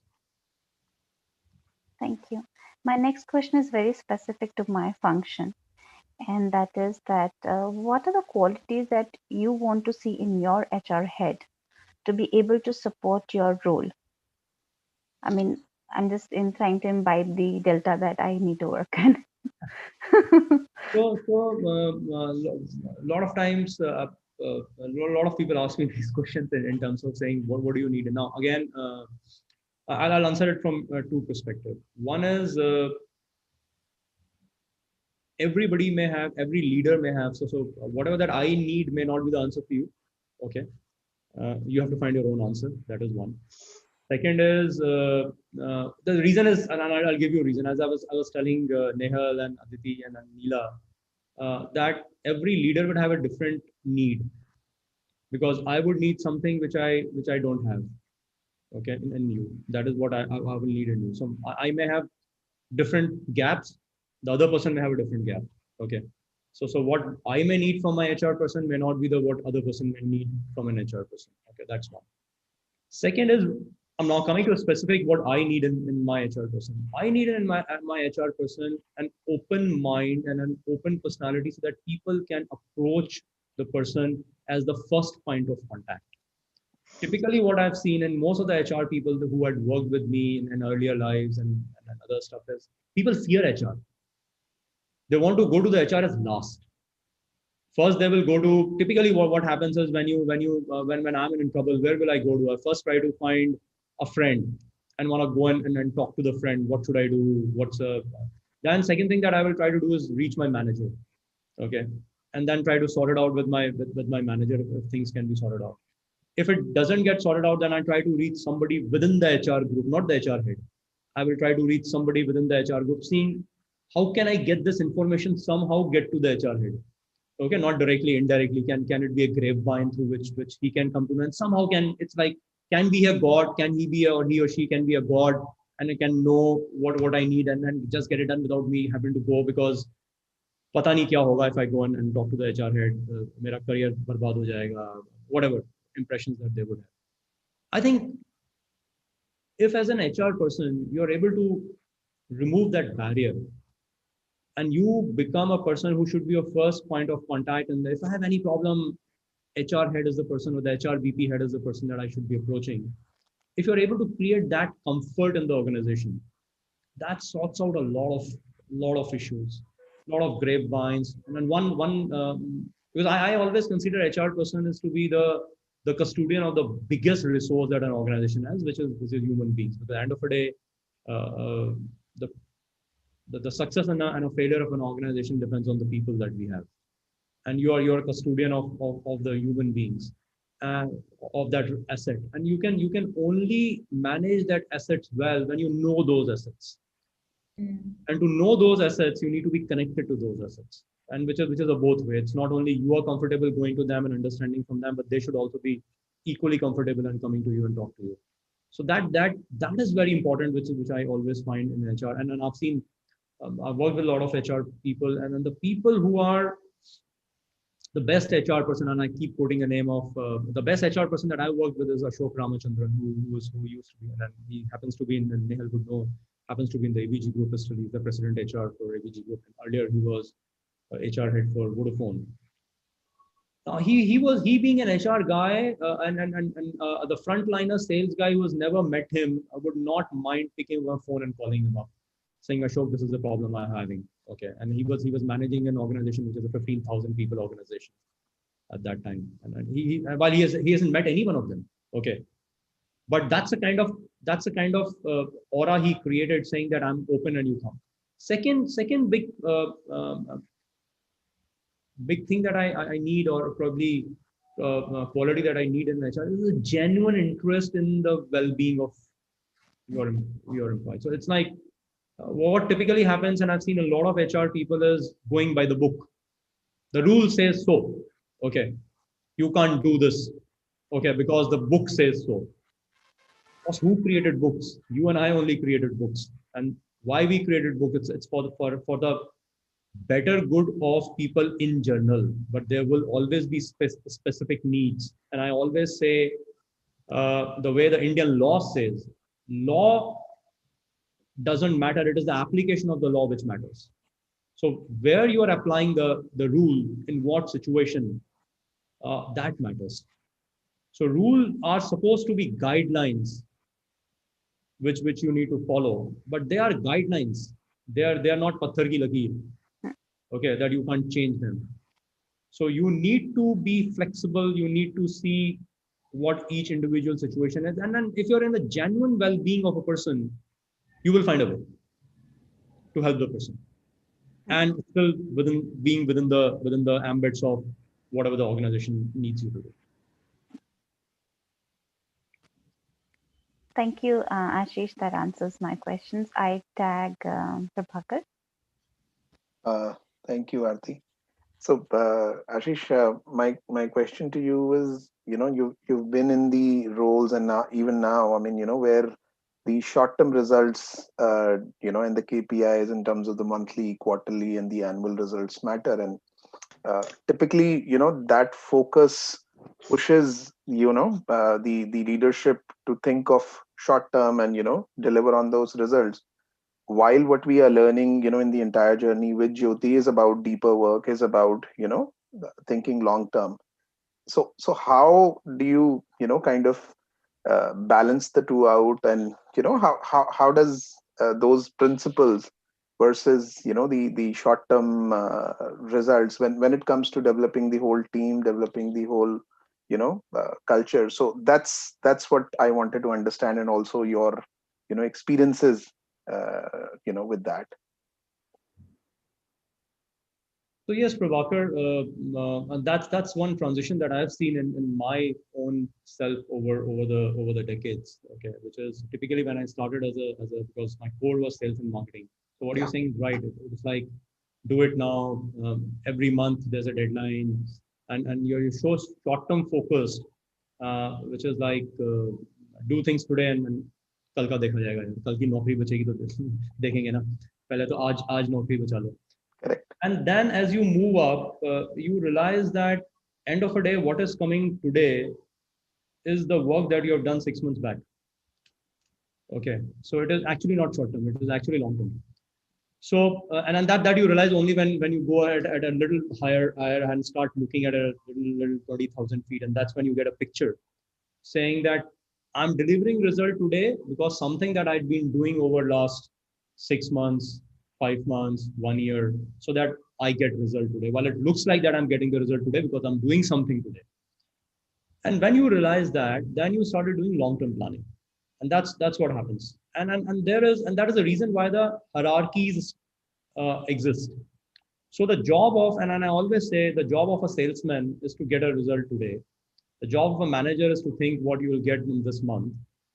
Thank you. My next question is very specific to my function, and that is that what are the qualities that you want to see in your HR head to be able to support your role? I mean, I'm just trying to imbibe the delta that I need to work on. So a lot of times, a lot of people ask me these questions in terms of saying, what do you need? And now, again, I'll answer it from two perspectives. One is every leader may have. So whatever that I need may not be the answer for you. Okay. You have to find your own answer. That is one. Second is the reason is, and I'll give you a reason. As I was telling Nehal and Aditi and Neela, that every leader would have a different need, because I would need something which I don't have. Okay, in you, that is what I will need in you. So I may have different gaps. The other person may have a different gap. Okay, so what I may need from my HR person may not be what other person may need from an HR person. Okay, that's one. Second is, I'm now coming to a specific what I need in my HR person. I need in my HR person an open mind and an open personality so that people can approach the person as the first point of contact. Typically, what I've seen in most of the HR people who had worked with me in earlier lives and other stuff is people fear HR. They want to go to the HR as last. First, they will go to, typically what happens is when I'm in trouble, where will I go to? I first try to find a friend and want to go and talk to the friend. What should I do? Then second thing that I will try to do is reach my manager. Okay, and then try to sort it out with my manager if things can be sorted out. If it doesn't get sorted out, then I try to reach somebody within the HR group, not the HR head. I will try to reach somebody within the HR group, seeing how can I get this information somehow get to the HR head. Okay, not directly, indirectly. Can it be a grapevine through which he can come to know, and somehow it's like, can be a god? Can he be or he or she can be a god, and it can know what I need and then just get it done without me having to go, because पता नहीं क्या होगा if I go and talk to the HR head, मेरा career बर्बाद हो जाएगा, whatever impressions that they would have. I think if as an HR person you're able to remove that barrier and you become a person who should be your first point of contact, and if I have any problem, HR head is the person, or the HR VP head is the person that I should be approaching. If you're able to create that comfort in the organization, that sorts out a lot of issues, a lot of grapevines. And then one because I always consider HR person is to be the custodian of the biggest resource that an organization has, which is human beings. At the end of the day, the the success and a failure of an organization depends on the people that we have, and you're a custodian of the human beings, uh, of that asset, and you can only manage that assets well when you know those assets. And to know those assets, you need to be connected to those assets, and which is a both way. It's not only you are comfortable going to them and understanding from them, but they should also be equally comfortable and coming to you and talk to you. So that is very important, which I always find in HR. And I've seen, I've worked with a lot of HR people, and then the people who are the best HR person, and I keep quoting a name of the best HR person that I worked with is Ashok Ramachandran, who used to be, and he happens to be in Nehal would know, happens to be in the ABG group. He's the president HR for ABG group. And earlier he was HR head for Vodafone. He being an HR guy, and the frontliner sales guy who has never met him, would not mind picking up a phone and calling him up, saying, Ashok, this is the problem I'm having. Okay, and he was managing an organization which is a 15,000 people organization at that time, and while he hasn't met any one of them. Okay, but that's the kind of aura he created, saying that I'm open and you come. Second big thing that I need, or probably quality that I need in HR, is a genuine interest in the well-being of your employee. So it's like, what typically happens, and I've seen a lot of HR people, is going by the book. The rule says so. Okay, you can't do this. Okay, because the book says so. Because who created books? You and I only created books. And why we created books? It's for the better good of people in general. But there will always be specific needs. And I always say, the way the Indian law says, law doesn't matter. It is the application of the law which matters. So where you are applying the rule, in what situation, that matters. So rules are supposed to be guidelines which you need to follow, but they are guidelines. They are not patthar ki lakeer. Okay, that you can't change them. So you need to be flexible. You need to see what each individual situation is, and then if you're in the genuine well-being of a person, you will find a way to help the person, and still within the ambits of whatever the organization needs you to do. Thank you, Ashish. That answers my questions. I tag Prabhakar. Thank you, Aarti. So, Ashish, my question to you is, you've been in the roles, and now, even now, I mean, where the short-term results, and the KPIs in terms of the monthly, quarterly, and the annual results matter, and typically, that focus pushes, the leadership to think of short-term and deliver on those results, while what we are learning, in the entire journey with Jyoti is about deeper work, is about, thinking long term. So how do you, kind of balance the two out, and how does those principles versus, the short term results, when it comes to developing the whole team, developing the whole, culture. So that's what I wanted to understand, and also your, experiences with that. So yes, Prabhakar, and that's one transition that I've seen in my own self over the decades. Okay, which is typically when I started as a because my core was sales and marketing. So what you're saying is right. It's like do it now. Every month there's a deadline, and you're so short term focused, which is like do things today and कल का देखा जाएगा कल की नौकरी बचेगी तो देखेंगे ना पहले तो आज नौकरी बचा लो. Correct. And then as you move up, you realize that end of a day, what is coming today is the work that you have done 6 months back. Okay, so it is actually not short term; it is actually long term. So, and that you realize only when you go ahead at a little higher and start looking at a little 20,000 feet, and that's when you get a picture saying that I'm delivering result today because something that I'd been doing over last 6 months, 5 months, 1 year, so that I get result today. Well, it looks like that I'm getting the result today because I'm doing something today. And when you realize that, then you started doing long-term planning, and that's what happens. And that is the reason why the hierarchies exist. So the job of, and I always say the job of a salesman is to get a result today. The job of a manager is to think what you will get in this month.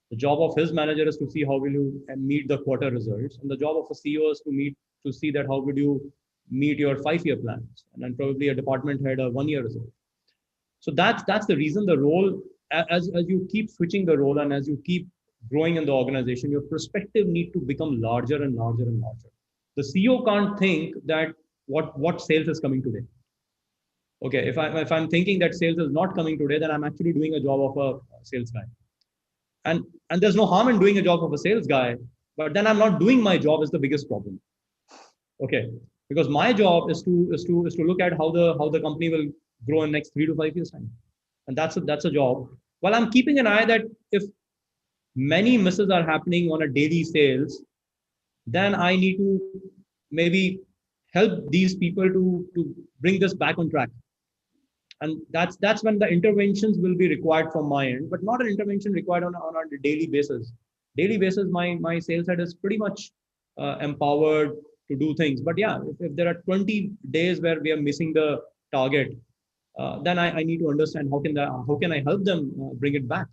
The job of his manager is to see how will you meet the quarter results. And the job of a CEO is to see that how would you meet your 5-year plans. And then probably a department head a 1-year result. So that's the reason the role, as you keep switching the role and as you keep growing in the organization, your perspective need to become larger and larger and larger. The CEO can't think that what sales is coming today. Okay, if I'm thinking that sales is not coming today, then I'm actually doing a job of a sales guy. And there's no harm in doing a job of a sales guy, but then I'm not doing my job is the biggest problem. Okay, because my job is to look at how the company will grow in next 3 to 5 years time, and that's a job. Well, I'm keeping an eye that if many misses are happening on a daily sales, then I need to maybe help these people to bring this back on track. And that's when the interventions will be required from my end, but not an intervention required on a daily basis. Daily basis, my sales head is pretty much empowered to do things. But yeah, if there are 20 days where we are missing the target, then I need to understand how can I help them bring it back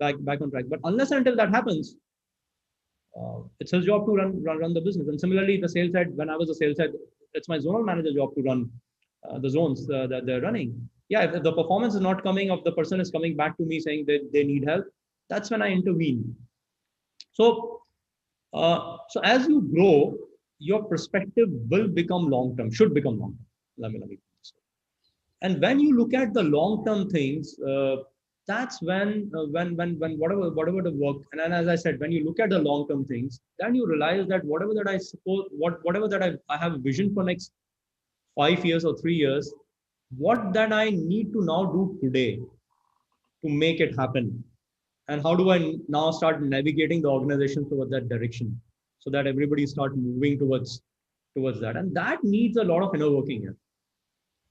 on track. But unless and until that happens, it's his job to run the business. And similarly, the sales head, when I was a sales head, it's my zonal manager job to run the zones that they're running. Yeah, if the performance is not coming, if the person is coming back to me saying that they need help, that's when I intervene. So as you grow, your perspective will become long term, should become long term. Let me put this way. And when you look at the long term things, that's when whatever the work, and then as I said, when you look at the long term things, then you realize that whatever that I suppose, whatever that I have a vision for next 5 years or 3 years, what that I need to now do today to make it happen, and how do I now start navigating the organization towards that direction, so that everybody start moving towards that, and that needs a lot of inner working here,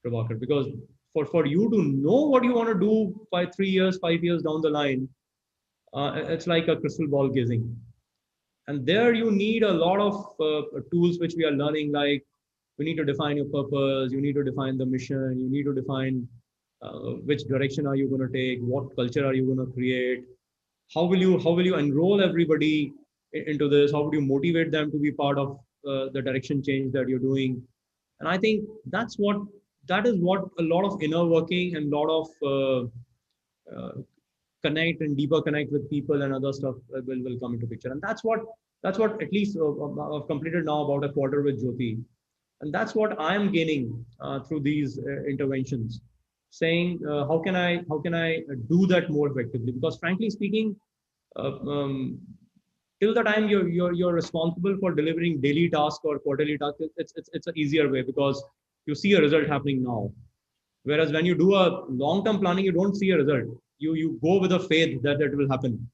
Prabhakar, because for you to know what you want to do by 3 years, 5 years down the line, it's like a crystal ball gazing, and there you need a lot of tools which we are learning, like you need to define your purpose, you need to define the mission, you need to define which direction are you going to take, what culture are you going to create, how will you enroll everybody into this, how would you motivate them to be part of the direction change that you're doing. And I think that is what a lot of inner working and a lot of connect and deeper connect with people and other stuff will come into picture. And that's what at least I've completed now about a quarter with Jyoti. And that's what I'm gaining through these interventions, saying how can I do that more effectively? Because frankly speaking, till the time you're responsible for delivering daily task or quarterly task, it's an easier way because you see a result happening now. Whereas when you do a long-term planning, you don't see a result. You go with a faith that will happen,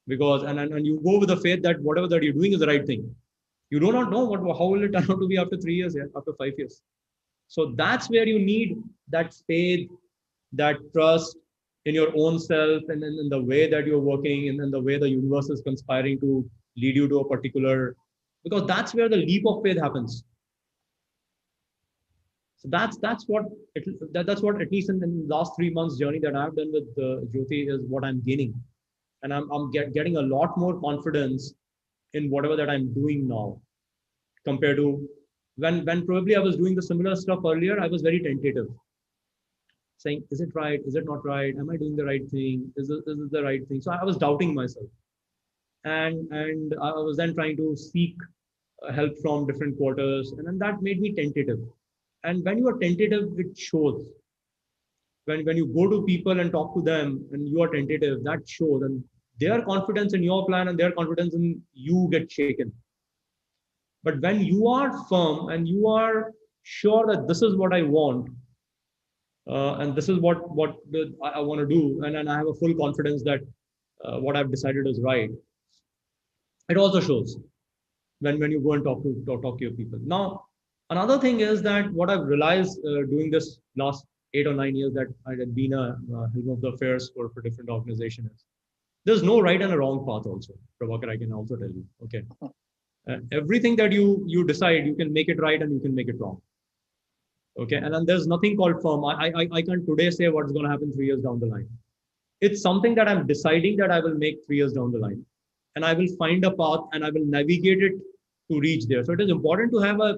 because and you go with the faith that whatever that you're doing is the right thing. You do not know how will it turn out to be after 3 years, after 5 years. So that's where you need that faith, that trust in your own self, and in the way that you're working, and in the way the universe is conspiring to lead you to a particular, because that's where the leap of faith happens. So that's what that's what, at least in the last 3 months journey that I've done with Jyoti, is what I'm gaining, and I'm getting a lot more confidence in whatever that I'm doing now, compared to when probably I was doing the similar stuff earlier. I was very tentative, saying, is it right? Is it not right? Am I doing the right thing? Is it the right thing? So I was doubting myself, and I was then trying to seek help from different quarters, and then that made me tentative. And when you are tentative, it shows. When you go to people and talk to them and you are tentative, that shows, and their confidence in your plan and their confidence in you get shaken. But when you are firm and you are sure that this is what I want, and this is what I want to do, and I have a full confidence that what I've decided is right, it also shows when you go and talk to your people. Now, another thing is that what I've realized doing this last 8 or 9 years that I had been a helm of the affairs for different organizations is, there's no right and a wrong path. Also, Prabhakar, I can also tell you. Okay, everything that you decide, you can make it right and you can make it wrong. Okay, and then there's nothing called firm. I can't today say what's going to happen 3 years down the line. It's something that I'm deciding that I will make 3 years down the line, and I will find a path and I will navigate it to reach there. So it is important to have a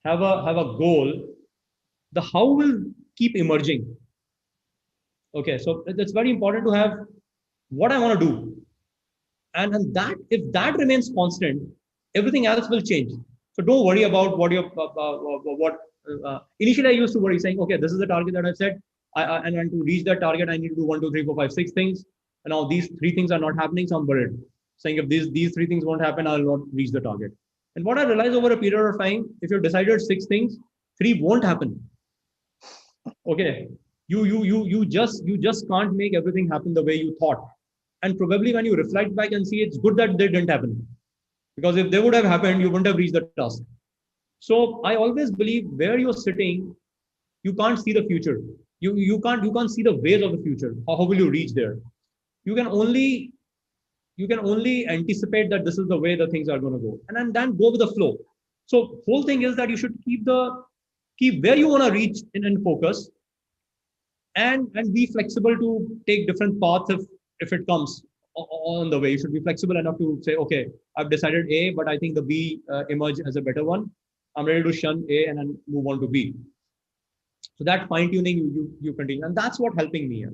goal. The how will keep emerging. Okay, so it's very important to have what I want to do, and that, if that remains constant, everything else will change. So don't worry about what your what initially I used to worry, saying, okay, this is the target that I've set, and to reach that target I need to do 1 2 3 4 5 6 things, and now these 3 things are not happening, so I'm worried, saying if these 3 things won't happen, I'll not reach the target. And what I realized over a period of time, if you've decided 6 things, 3 won't happen. Okay, you just can't make everything happen the way you thought. And probably when you reflect back and see, it's good that they didn't happen, because if they would have happened, you wouldn't have reached the task. So I always believe, where you're sitting, you can't see the future. You can't see the ways of the future. How will you reach there? You can only anticipate that this is the way the things are going to go, and then go with the flow. So whole thing is that you should keep where you want to reach in focus, and be flexible to take different paths if it comes on the way. You should be flexible enough to say, okay, I've decided A, but I think the B emerge as a better one. I'm ready to shun A and then move on to B. So that fine tuning you continue, and that's what helping me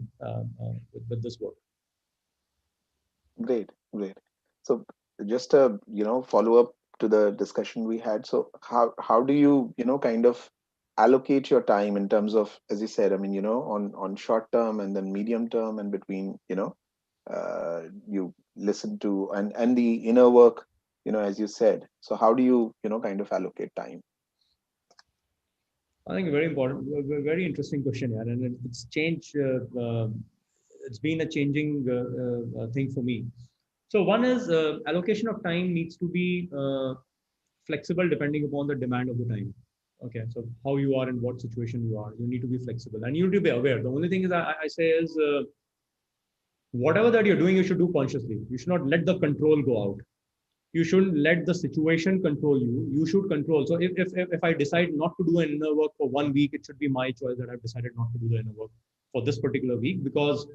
with this work. Great, great. So just a follow up to the discussion we had. So how do you kind of allocate your time in terms of, as you said, I mean, on short term and then medium term, and between, you listen to and the inner work, as you said. So how do you kind of allocate time? I think a very important, very interesting question, yeah, and it's changed. It's been a changing thing for me. So one is allocation of time needs to be flexible depending upon the demand of the time. Okay, so how you are in what situation you are, you need to be flexible and you need to be aware. The only thing is I say is whatever that you're doing, you should do consciously. You should not let the control go out. You shouldn't let the situation control you. You should control. So if I decide not to do an inner work for 1 week, it should be my choice that I've decided not to do the inner work for this particular week, because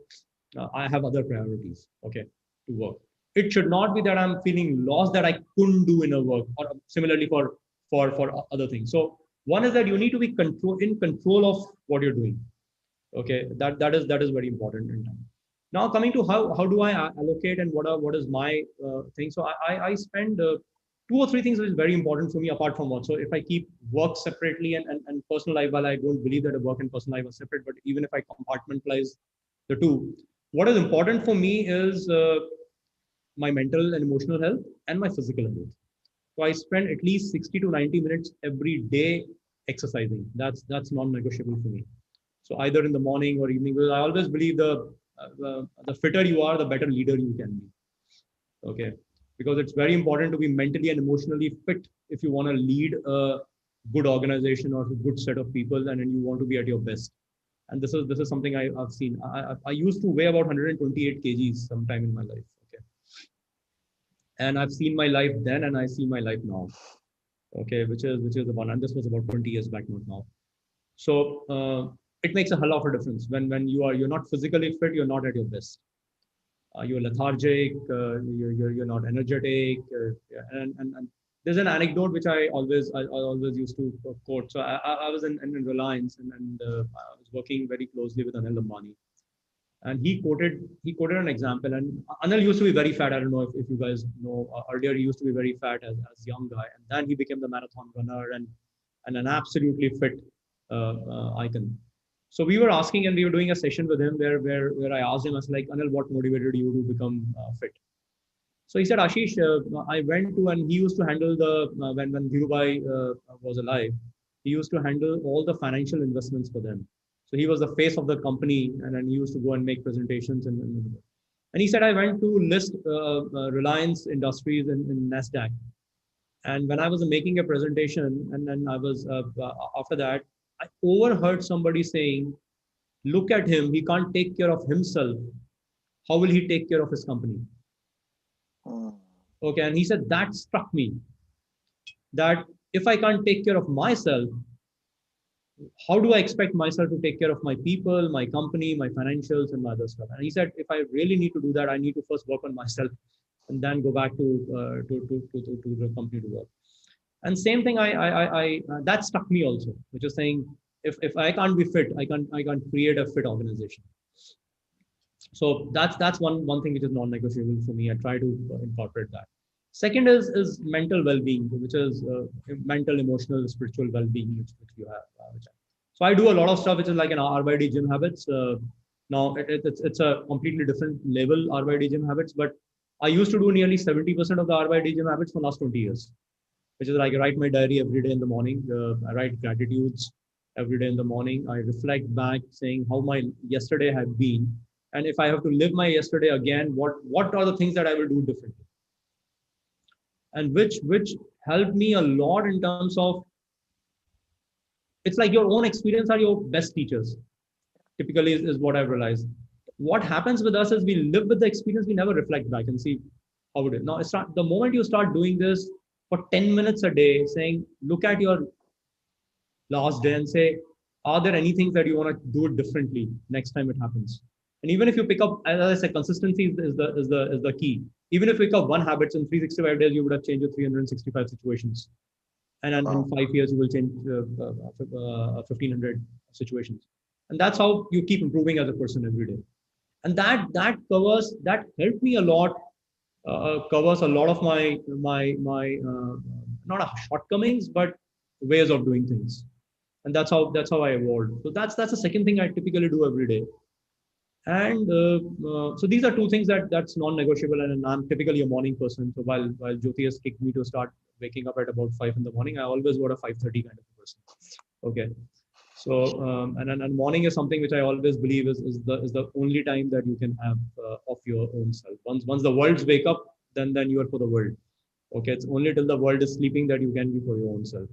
I have other priorities, okay, to work. It should not be that I'm feeling lost that I couldn't do inner work, or similarly for other things. So one is that you need to be in control of what you're doing. Okay, that is very important in time. Now coming to how do I allocate and what is my thing. So I spend 2 or 3 things which is very important for me apart from work. So if I keep work separately and personal life, while I don't believe that a work and personal life are separate, but even if I compartmentalize the two, what is important for me is my mental and emotional health and my physical health. So I spend at least 60 to 90 minutes every day exercising. That's non-negotiable for me. So either in the morning or evening, because I always believe the fitter you are, the better leader you can be. Okay, because it's very important to be mentally and emotionally fit if you want to lead a good organization or a good set of people, and you want to be at your best. And this is something I've seen. I used to weigh about 128 kgs sometime in my life. Okay, and I've seen my life then, and I see my life now. Okay, which is the one, and this was about 20 years back, not now. So it makes a hell of a difference when you're not physically fit, you're not at your best. You're lethargic, you're not energetic, and there's an anecdote which I always used to quote. So I was in Reliance, and I was working very closely with Anil Ambani, and he quoted an example. And Anil used to be very fat. I don't know if you guys know. Earlier, he used to be very fat as young guy, and then he became the marathon runner and an absolutely fit icon. So we were asking, and we were doing a session with him where I asked him, I was like, Anil, what motivated you to become fit? So he said, Ashish, I went to, and he used to handle when Dhirubhai was alive, he used to handle all the financial investments for them. So he was the face of the company, and then he used to go and make presentations. And he said, I went to list Reliance Industries in NASDAQ. And when I was making a presentation, and then I was, after that, I overheard somebody saying, look at him, he can't take care of himself. How will he take care of his company? Okay, and he said, that struck me, that if I can't take care of myself, how do I expect myself to take care of my people, my company, my financials, and my other stuff? And he said, if I really need to do that, I need to first work on myself and then go back to the company to work. And same thing, I that struck me also, which is saying, if I can't be fit, I can't create a fit organization. So that's one thing which is non-negotiable for me. I try to incorporate that. Second is mental well-being, which is mental, emotional, spiritual well-being, which you have. So I do a lot of stuff which is like an RYD gym habits. Now it's a completely different level RYD gym habits, but I used to do nearly 70% of the RYD gym habits for the last 20 years, which is like I write my diary every day in the morning. I write gratitudes every day in the morning. I reflect back saying how my yesterday had been. And if I have to live my yesterday again, what are the things that I will do differently? And which helped me a lot in terms of, it's like your own experience are your best teachers, typically is what I've realized. What happens with us is we live with the experience, we never reflect back and see how it is. Now, the moment you start doing this for 10 minutes a day, saying, look at your last day and say, are there any things that you want to do it differently next time it happens? And even if you pick up, as I said, consistency is the key. Even if you pick up one habit in 365 days, you would have changed your 365 situations. And in 5 years, you will change 1,500 situations. And that's how you keep improving as a person every day. And that helped me a lot, covers a lot of my not shortcomings, but ways of doing things. And that's how I evolved. So that's the second thing I typically do every day. And so these are two things that's non-negotiable. And I'm typically a morning person. So while Jyoti has kicked me to start waking up at about 5 in the morning, I always got a 5:30 kind of a person. Okay. So and morning is something which I always believe is the only time that you can have of your own self. Once the worlds wake up, then you are for the world. Okay, it's only till the world is sleeping that you can be for your own self.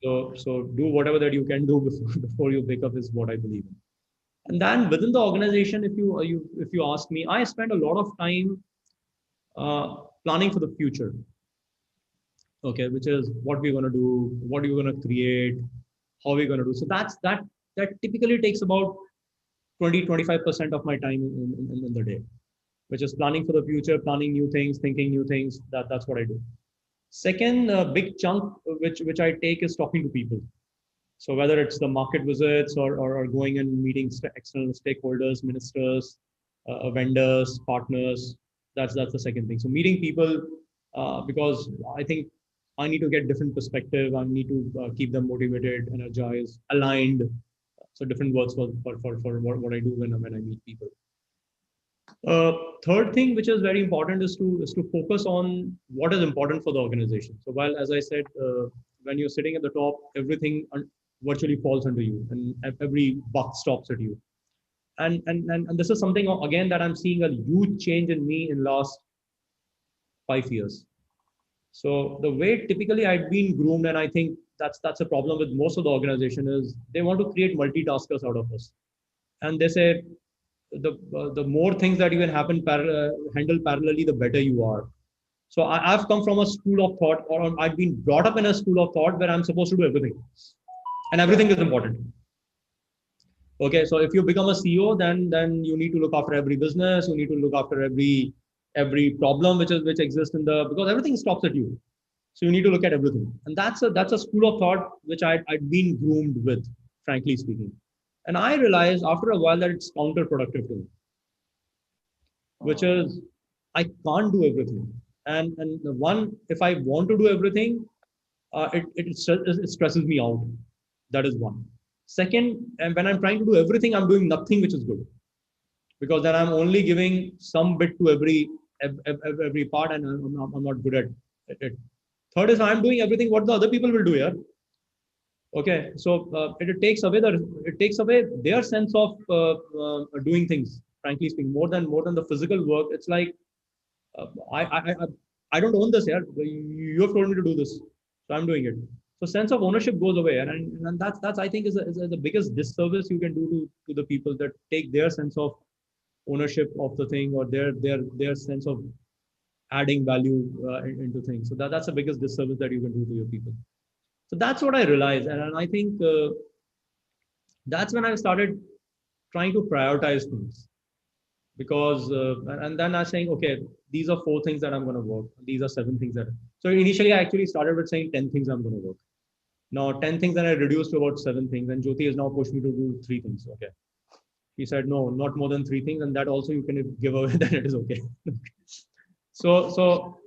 So do whatever that you can do before you wake up is what I believe in. And then within the organization, if you ask me, I spend a lot of time planning for the future. Okay, which is what we're going to do, what we're going to create, how we're going to do. So that typically takes about 20-25% of my time in the day, which is planning for the future, planning new things, thinking new things. That's what I do. Second big chunk which I take is talking to people. So whether it's the market visits or going and meeting external stakeholders, ministers, vendors, partners, that's the second thing. So meeting people, because I think I need to get different perspective. I need to keep them motivated, energized, aligned. So different words for what I do when I meet people. Third thing, which is very important, is to focus on what is important for the organization. So while, as I said, when you're sitting at the top, everything virtually falls under you, and every buck stops at you. And this is something again that I'm seeing a huge change in me in last 5 years. So the way typically I've been groomed, and I think that's a problem with most of the organization, is they want to create multitaskers out of us, and they say the more things that you can handle parallelly, the better you are. So I've come from a school of thought, or I've been brought up in a school of thought where I'm supposed to do everything. and everything is important. Okay, so if you become a CEO, then you need to look after every business. You need to look after every problem which exists in the, because everything stops at you. So you need to look at everything, and that's a school of thought which I'd been groomed with, frankly speaking. And I realized after a while that it's counterproductive to me, which is I can't do everything. And the one, if I want to do everything, it stresses me out. That is one. Second, and when I'm trying to do everything, I'm doing nothing which is good, because then I'm only giving some bit to every part, and I'm not good at it. Third is I'm doing everything what the other people will do here. Okay, so it takes away their sense of doing things. Frankly speaking, more than the physical work, it's like uh, I, I I I don't own this here. You have told me to do this, so I'm doing it. So sense of ownership goes away, and that's I think is the biggest disservice you can do to the people that take their sense of ownership of the thing, or their sense of adding value into things. So that's the biggest disservice that you can do to your people. So that's what I realized, and I think that's when I started trying to prioritize things, because and then I'm saying, okay, these are 4 things that I'm going to work. These are 7 things that. So initially, I actually started with saying 10 things I'm going to work. Now 10 things, then I reduced to about 7 things, and Jyoti has now pushed me to do 3 things. Okay, he said no, not more than 3 things, and that also you can give away. Then it is okay. So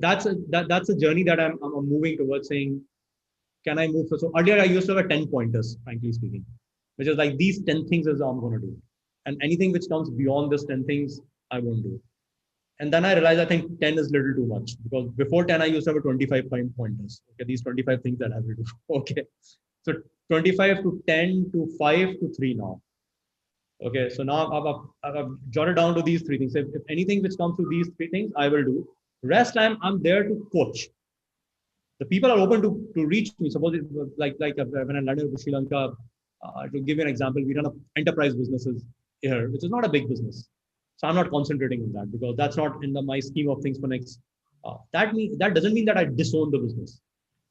that's a journey that I'm moving towards, saying, can I move? So earlier I used to have a 10 pointers, frankly speaking, which is like these 10 things is I'm going to do. And anything which comes beyond this 10 things, I won't do. And then I realized I think 10 is little too much, because before 10, I used to have a 25 pointers. Okay, these 25 things that I have to do. Okay. So 25 to 10 to 5 to 3 now. Okay, so now I've jotted down to these 3 things. If anything which comes to these 3 things, I will do. Rest time, I'm there to coach. The people are open to reach me. Suppose like when I landed in Sri Lanka, to give you an example, we run enterprise businesses here, which is not a big business. So I'm not concentrating on that, because that's not in my scheme of things for next. That doesn't mean that I disown the business.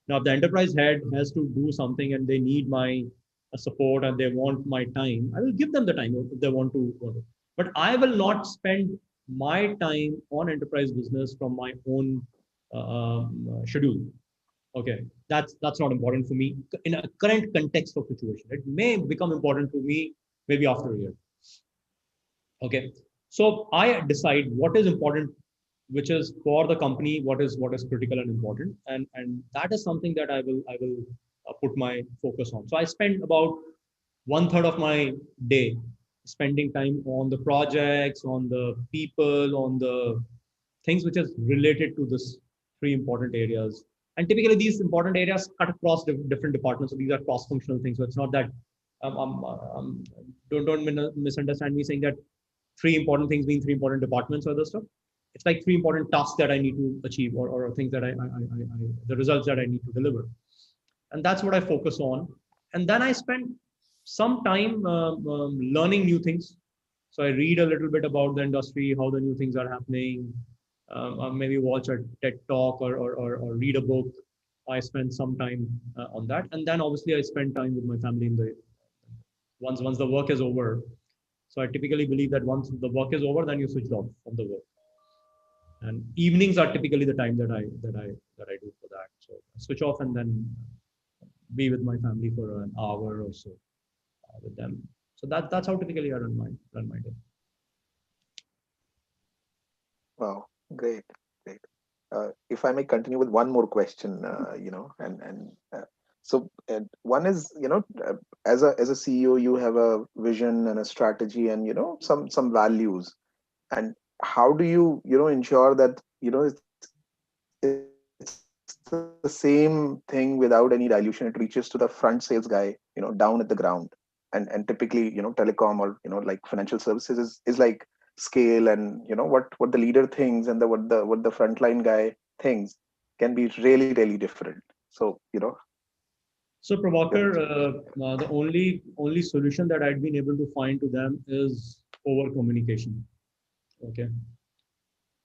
Now, if the enterprise head has to do something and they need my support and they want my time, I will give them the time if they want to. But I will not spend my time on enterprise business from my own schedule. Okay, that's not important for me in a current context of situation. It may become important to me maybe after a year. Okay, so I decide what is important, which is for the company, what is critical and important, and that is something that I will put my focus on. So I spend about 1/3 of my day spending time on the projects, on the people, on the things which is related to this 3 important areas. And typically these important areas cut across different departments. So these are cross-functional things. So it's not that don't misunderstand me saying that 3 important things mean 3 important departments or other stuff. It's like 3 important tasks that I need to achieve, or things that I the results that I need to deliver. And that's what I focus on. And then I spend some time learning new things. So I read a little bit about the industry, how the new things are happening, maybe watch a TED talk, or read a book. I spend some time on that. And then obviously I spend time with my family in the once the work is over. So I typically believe that once the work is over, then you switch off from the work. And evenings are typically the time that I do for that. So I switch off and then be with my family for an hour or so with them. So that's how typically I run my day. Wow, great, great. If I may continue with one more question, so one is, as a CEO, you have a vision and a strategy, and some values. And how do you ensure that it's the same thing without any dilution? It reaches to the front sales guy, down at the ground. And typically, telecom, or like financial services is like scale, and what the leader thinks and what the frontline guy thinks can be really, really different. So So Prabhakar, yeah. the only solution that I'd been able to find to them is over communication. Okay.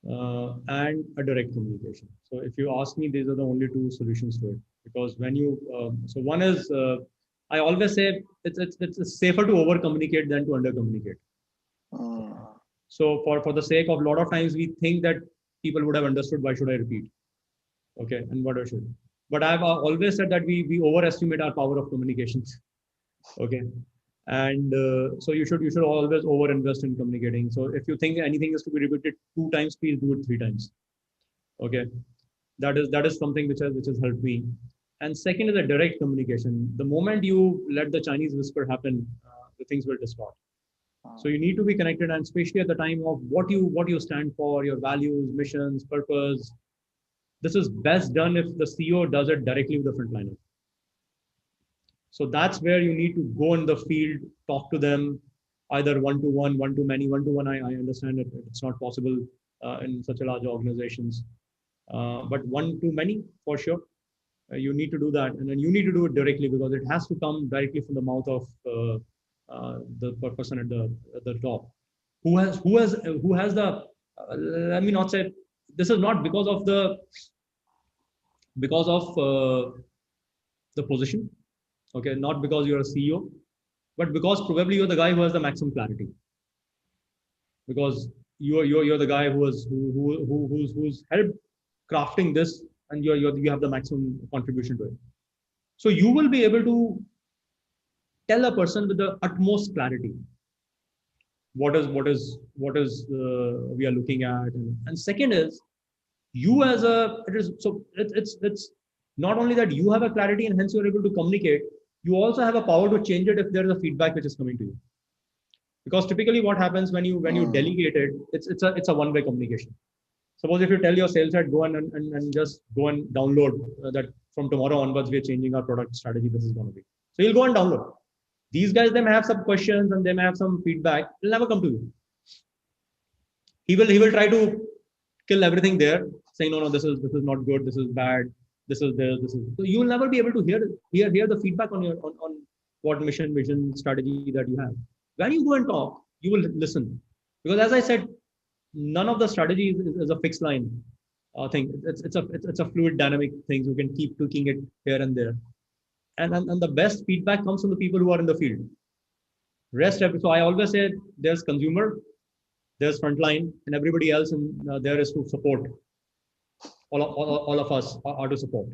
And a direct communication. So if you ask me, these are the only 2 solutions to it. Because when you, so one is I always say it's safer to over communicate than to under communicate. So for the sake of a lot of times we think that people would have understood, why should I repeat? Okay, and what I should. But I've always said that we overestimate our power of communications. Okay, and so you should always over invest in communicating. So if you think anything is to be repeated 2 times, please do it 3 times. Okay, that is something which has helped me. And second is a direct communication. The moment you let the Chinese whisper happen, the things will distort. So you need to be connected, and especially at the time of what you stand for, your values, missions, purpose. This is best done if the CEO does it directly with the frontliner. So that's where you need to go in the field, talk to them, either one to one, one to many. One to one, I understand that it's not possible in such a large organizations, but one to many for sure. You need to do that, and then you need to do it directly because it has to come directly from the mouth of the person at the top, who has the. Let me not say this is not because of the position, okay, not because you're a CEO, but because probably you're the guy who has the maximum clarity, because you're the guy who's helped crafting this, and you have the maximum contribution to it. So you will be able to tell a person with the utmost clarity what is we are looking at, and second is you as a it is so it's not only that you have a clarity and hence you're able to communicate, you also have a power to change it if there is a feedback which is coming to you, because typically what happens when you delegate it, it's a one-way communication. Suppose if you tell your sales head, go and just go and download that from tomorrow onwards we're changing our product strategy, this is going to be, so you'll go and download. These guys, they may have some questions and they may have some feedback, they'll never come to you. He will try to kill everything there, saying no, this is not good, this is bad, this is there, this is, so you will never be able to hear the feedback on what mission, vision, strategy that you have. When you go and talk, you will listen, because as I said, none of the strategy is a fixed line thing. It's a fluid dynamic thing. You can keep tweaking it here and there, and the best feedback comes from the people who are in the field. So I always say there's consumer, there's frontline, and everybody else in there is to support. All of us are to support.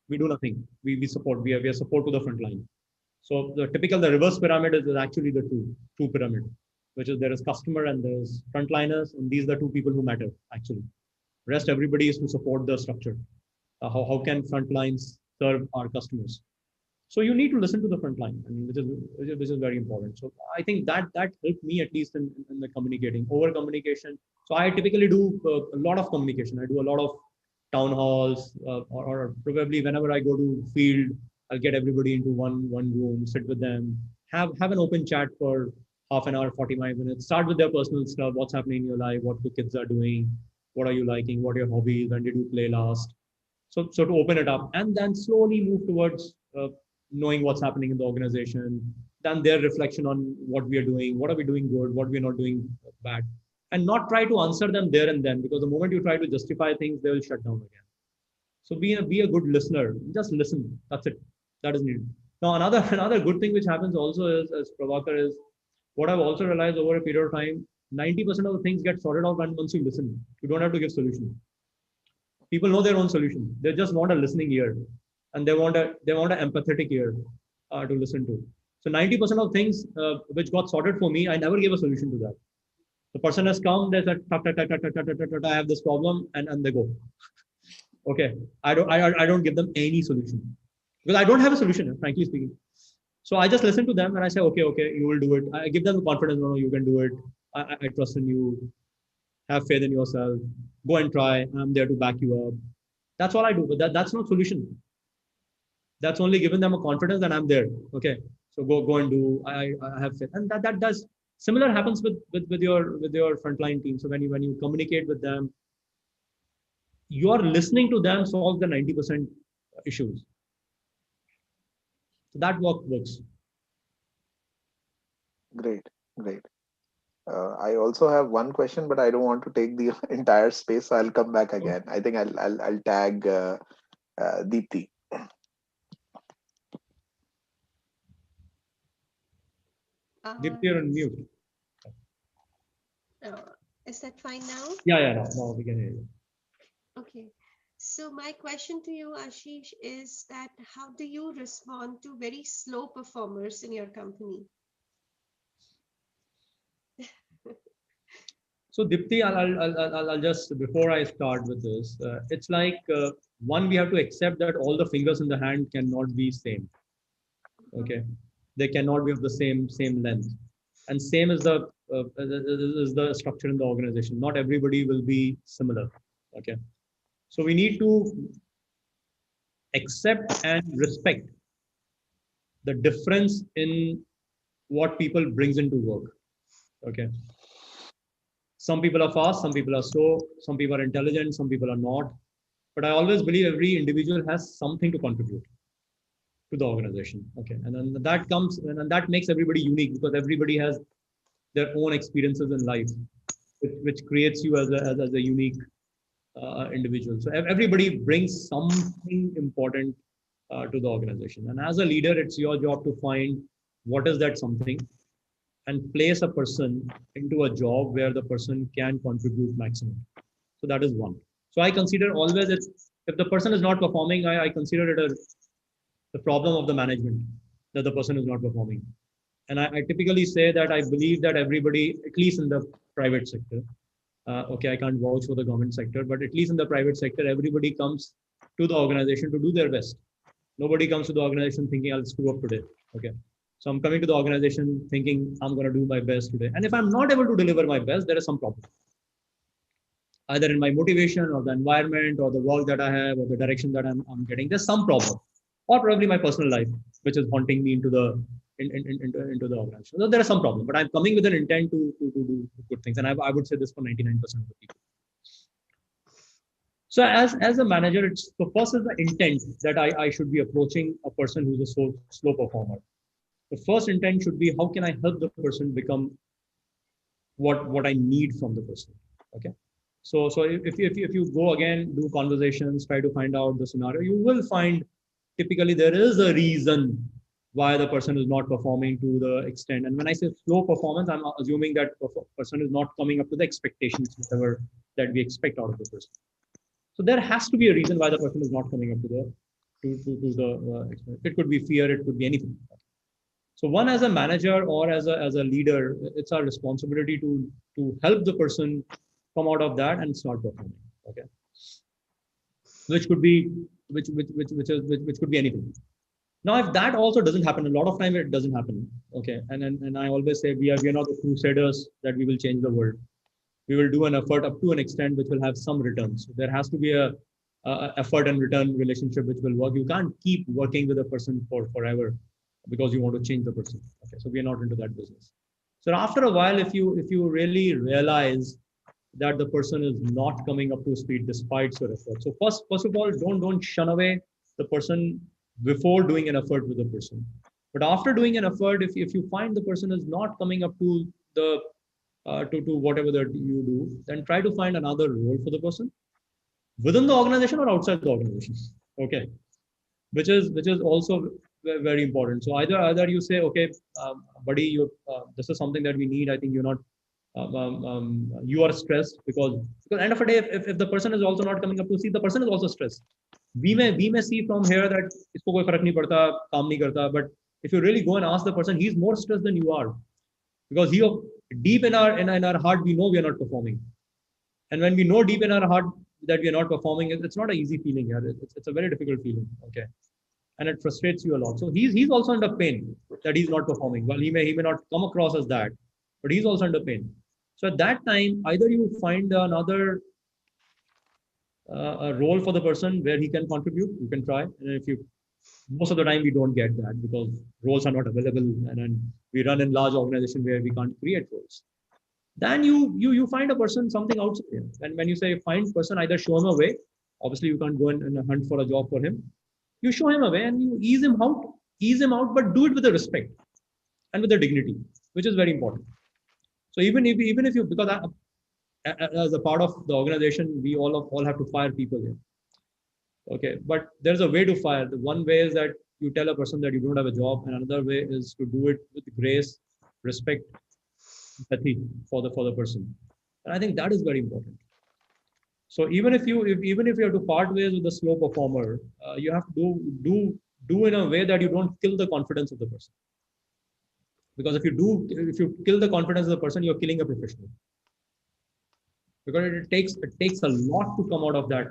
We do nothing. We support. We are support to the frontline. So the reverse pyramid is actually the two pyramid, which is there is customer and there's frontliners, and these are the two people who matter actually. Rest everybody is to support the structure. How can frontlines serve our customers? So you need to listen to the front line, I mean, which is very important. So I think that helped me at least in the communicating, over communication. So I typically do a lot of communication. I do a lot of town halls, or probably whenever I go to field, I'll get everybody into one room, sit with them, have an open chat for half an hour, 45 minutes. Start with their personal stuff, what's happening in your life, what the kids are doing, what are you liking, what are your hobbies, when did you play last. So to open it up, and then slowly move towards knowing what's happening in the organization, then their reflection on what we are doing, what are we doing good, what we're not doing bad, and not try to answer them there and then, because the moment you try to justify things, they will shut down again. So be a good listener. Just listen. That's it. That is needed. Now another good thing which happens also is, as Prabhakar, is what I've also realized over a period of time. 90% of the things get sorted out once you listen. You don't have to give solution. People know their own solution. They just want a listening ear, and they want an empathetic ear to listen to. So 90% of things which got sorted for me, I never gave a solution to that. The person has come, they said, I have this problem, and they go. Okay, I don't give them any solution, because I don't have a solution, frankly speaking. So I just listen to them and I say, okay, you will do it. I give them the confidence, no, you can do it. I trust in you. Have faith in yourself. Go and try. I'm there to back you up. That's all I do. But that's not solution. That's only giving them a confidence that I'm there. Okay, so go and do. I have faith, and that does. Similar happens with your frontline team. So when you communicate with them, you're listening to them solve the 90% issues. So that works. Great. I also have one question, but I don't want to take the entire space, so I'll come back again. I think I'll tag Deepthi. Dipti, you're on mute. Is that fine now? Yeah, no, we can hear you. Okay. So my question to you, Ashish, is that how do you respond to very slow performers in your company? So Dipti, I'll just, before I start with this, it's like one, we have to accept that all the fingers in the hand cannot be same. Okay, they cannot be of the same length, and same is the structure in the organization. Not everybody will be similar. Okay, so we need to accept and respect the difference in what people brings into work. Okay, some people are fast, some people are slow, some people are intelligent, some people are not. But I always believe every individual has something to contribute to the organization. Okay, and then that comes, and that makes everybody unique because everybody has their own experiences in life, which creates you as a unique individual. So everybody brings something important to the organization. And as a leader, it's your job to find what is that something and place a person into a job where the person can contribute maximum. So that is one. So I consider always if the person is not performing, I consider it as the problem of the management that the person is not performing. And I typically say that I believe that everybody, at least in the private sector, okay, I can't vouch for the government sector, but at least in the private sector, everybody comes to the organization to do their best. Nobody comes to the organization thinking I'll screw up today. Okay. So I'm coming to the organization thinking I'm going to do my best today. And if I'm not able to deliver my best, there is some problem. Either in my motivation or the environment or the work that I have or the direction that I'm getting, there's some problem. Or probably my personal life, which is haunting me into the into the organization. So there is some problem, but I'm coming with an intent to do good things. And I would say this for 99% of the people. So as a manager, it's the first is the intent that I should be approaching a person who's a slow performer. The first intent should be how can I help the person become what I need from the person. Okay. So if you go again, do conversations, try to find out the scenario, you will find typically there is a reason why the person is not performing to the extent. And when I say slow performance, I'm assuming that the person is not coming up to the expectations, whatever that we expect out of the person. So there has to be a reason why the person is not coming up to the it could be fear, it could be anything. So one, as a manager or as a leader, it's our responsibility to help the person come out of that and start performing. Okay, which could be which could be anything. Now, if that also doesn't happen, a lot of time it doesn't happen. Okay, and I always say we are not the crusaders that we will change the world. We will do an effort up to an extent which will have some returns. So there has to be a effort and return relationship which will work. You can't keep working with a person for forever because you want to change the person. Okay, so we are not into that business. So after a while, if you really realize that the person is not coming up to speed despite your effort. So first of all, don't shun away the person before doing an effort with the person. But after doing an effort, if you find the person is not coming up to the to whatever that you do, then try to find another role for the person within the organization or outside the organization. Okay, which is also very important. So either you say, okay, buddy, you this is something that we need. I think you're not you are stressed because end of the day, if the person is also not coming up to see, the person is also stressed. We may see from here that isko koi farak nahi padta, kaam nahi karta, but if you really go and ask the person, he's more stressed than you are because deep in our heart we know we are not performing, and when we know deep in our heart that we are not performing, it's not an easy feeling here. It's a very difficult feeling. Okay, and it frustrates you a lot. So he's also under pain that he's not performing. Well, he may not come across as that, but he's also under pain. So at that time, either you find another a role for the person where he can contribute. You can try, and if you most of the time we don't get that because roles are not available, and we run in large organization where we can't create roles. Then you find a person something outside here. And when you say find person, either show him a way. Obviously, you can't go and hunt for a job for him. You show him a way and you ease him out, but do it with a respect and with a dignity, which is very important. So even if you because as a part of the organization, we all have to fire people here. Okay, but there's a way to fire. The one way is that you tell a person that you don't have a job, and another way is to do it with grace respect, empathy for the person. And I think that is very important. So even if you have to part ways with the slow performer, you have to do in a way that you don't kill the confidence of the person. Because if you kill the confidence of the person, you're killing a professional. Because it takes a lot to come out of that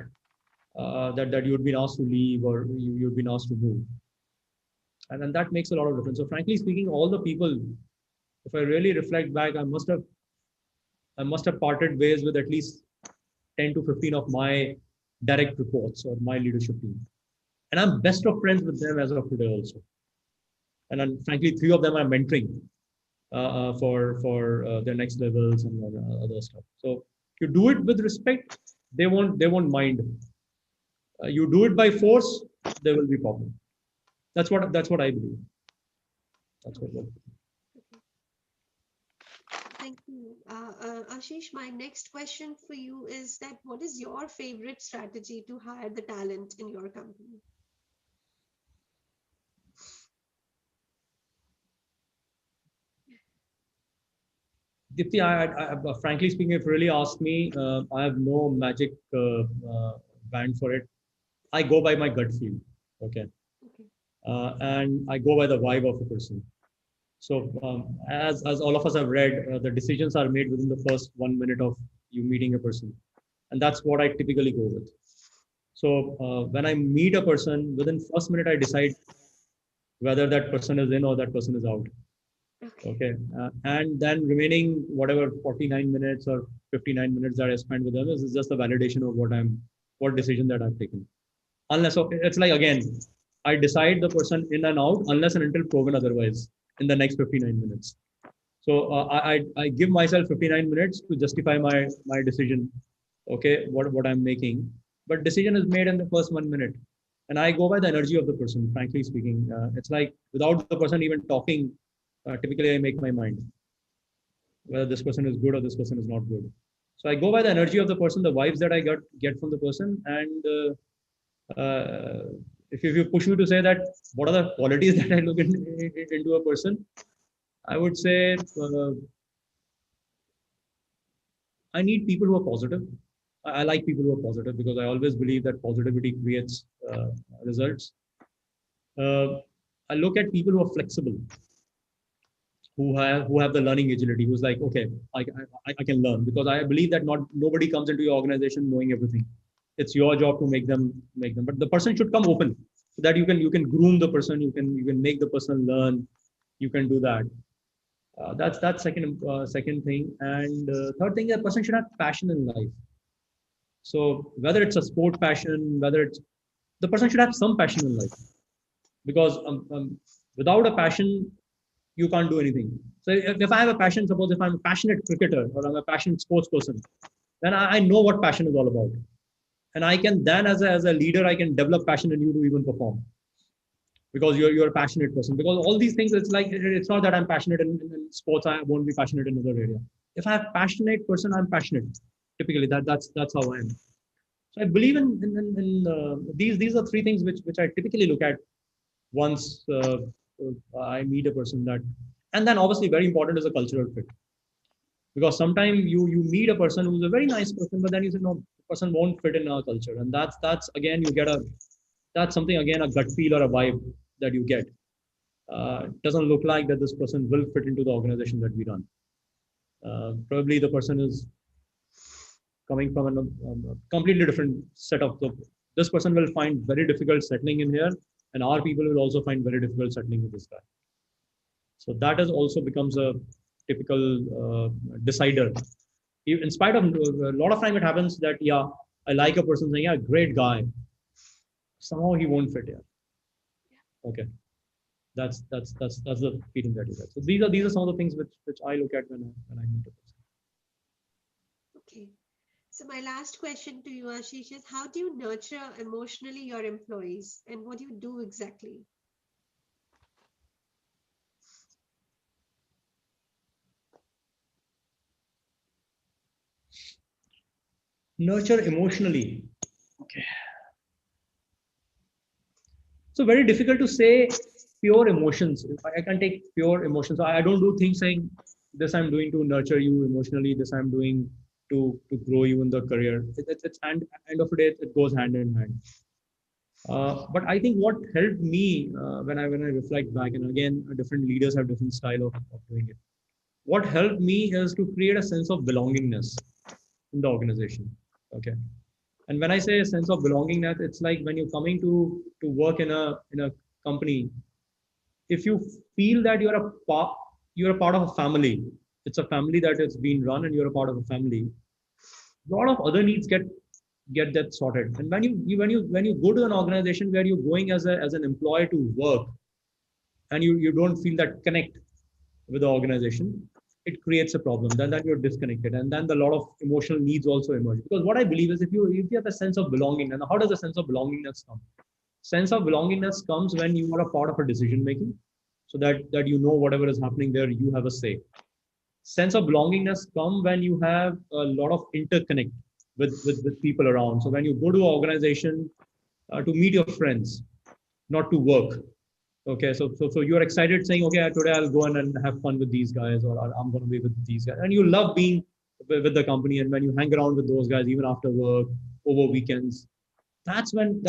that you've been asked to leave or you've been asked to move, and then that makes a lot of difference. So frankly speaking, all the people, if I really reflect back, I must have parted ways with at least 10 to 15 of my direct reports or my leadership team, and I'm best of friends with them as of today also. And then frankly, 3 of them I'm mentoring for their next levels and other stuff. So you do it with respect, they won't mind. You do it by force, there will be problem. That's what I believe. That's what. Thank you. Ashish, my next question for you is that what is your favorite strategy to hire the talent in your company? Dipti, frankly speaking, if you really ask me, I have no magic band for it. I go by my gut feel, okay, and I go by the vibe of a person. So as all of us have read, the decisions are made within the first 1 minute of you meeting a person, and that's what I typically go with. So when I meet a person, within first minute I decide whether that person is in or that person is out. Okay, and then remaining whatever 49 minutes or 59 minutes that I spend with them is just a validation of what decision that I've taken. Unless it's like again, I decide the person in and out unless and until proven otherwise in the next 59 minutes. So I give myself 59 minutes to justify my decision. Okay, what I'm making, but decision is made in the first 1 minute, and I go by the energy of the person. Frankly speaking, it's like without the person even talking, typically I make my mind whether this person is good or this person is not good. So I go by the energy of the person, the vibes that I get from the person, and if you push me to say that what are the qualities that I look into a person, I would say I need people who are positive. I like people who are positive because I always believe that positivity creates results. I look at people who are flexible, who have the learning agility, who's like, okay, I can learn, because I believe that nobody comes into your organization knowing everything. It's your job to make them, but the person should come open so that you can groom the person, you can make the person learn, you can do that. That's second thing, and third thing, a person should have passion in life. So whether it's a sport passion, whether it's the person should have some passion in life, because without a passion, you can't do anything. So if I have a passion, suppose if I'm a passionate cricketer or I'm a passionate sports person, then I know what passion is all about. And I can then, as a leader, I can develop passion in you to even perform, because you're a passionate person. Because all these things, it's like, it's not that I'm passionate in sports, I won't be passionate in another area. If I have passionate person, I'm passionate. Typically, that's how I am. So I believe in these are 3 things which I typically look at once I meet a person. That, and then obviously very important is a cultural fit, because sometimes you meet a person who's a very nice person, but then you say no, the person won't fit in our culture, and that's again you get that's something, again, a gut feel or a vibe that you get. It doesn't look like that this person will fit into the organization that we run. Probably the person is coming from a completely different set of this person will find very difficult settling in here, and our people will also find very difficult settling with this guy. So that is also becomes a typical decider. In spite of a lot of time, it happens that yeah, I like a person saying yeah, great guy, somehow he won't fit here. Okay, that's the feeling that you get. So these are some of the things which I look at when I meet a person. Okay. So my last question to you, Ashish, is how do you nurture emotionally your employees, and what do you do exactly? Nurture emotionally. Okay. So very difficult to say pure emotions. I can take pure emotions. I don't do things saying this I'm doing to nurture you emotionally, this I'm doing to grow you in the career. It's and end of the day it goes hand in hand. But I think what helped me when I reflect back, and again different leaders have different style of doing it. What helped me is to create a sense of belongingness in the organization. Okay, and when I say a sense of belongingness, it's like when you're coming to work in a company, if you feel that you're a part of a family, it's a family that is being run and you're a part of a family, a lot of other needs get that sorted. And when you go to an organization where you're going as an employee to work, and you don't feel that connect with the organization, it creates a problem. Then you're disconnected, and then a lot of emotional needs also emerge. Because what I believe is, if you have a sense of belonging, and how does a sense of belongingness come? Sense of belongingness comes when you are a part of a decision making, so that you know whatever is happening there, you have a say. Sense of belongingness come when you have a lot of interconnect with people around. So when you go to an organization to meet your friends, not to work. Okay, so you're excited saying, okay, today I'll go and have fun with these guys, or I'm going to be with these guys, and you love being with the company. And when you hang around with those guys, even after work, over weekends, that's when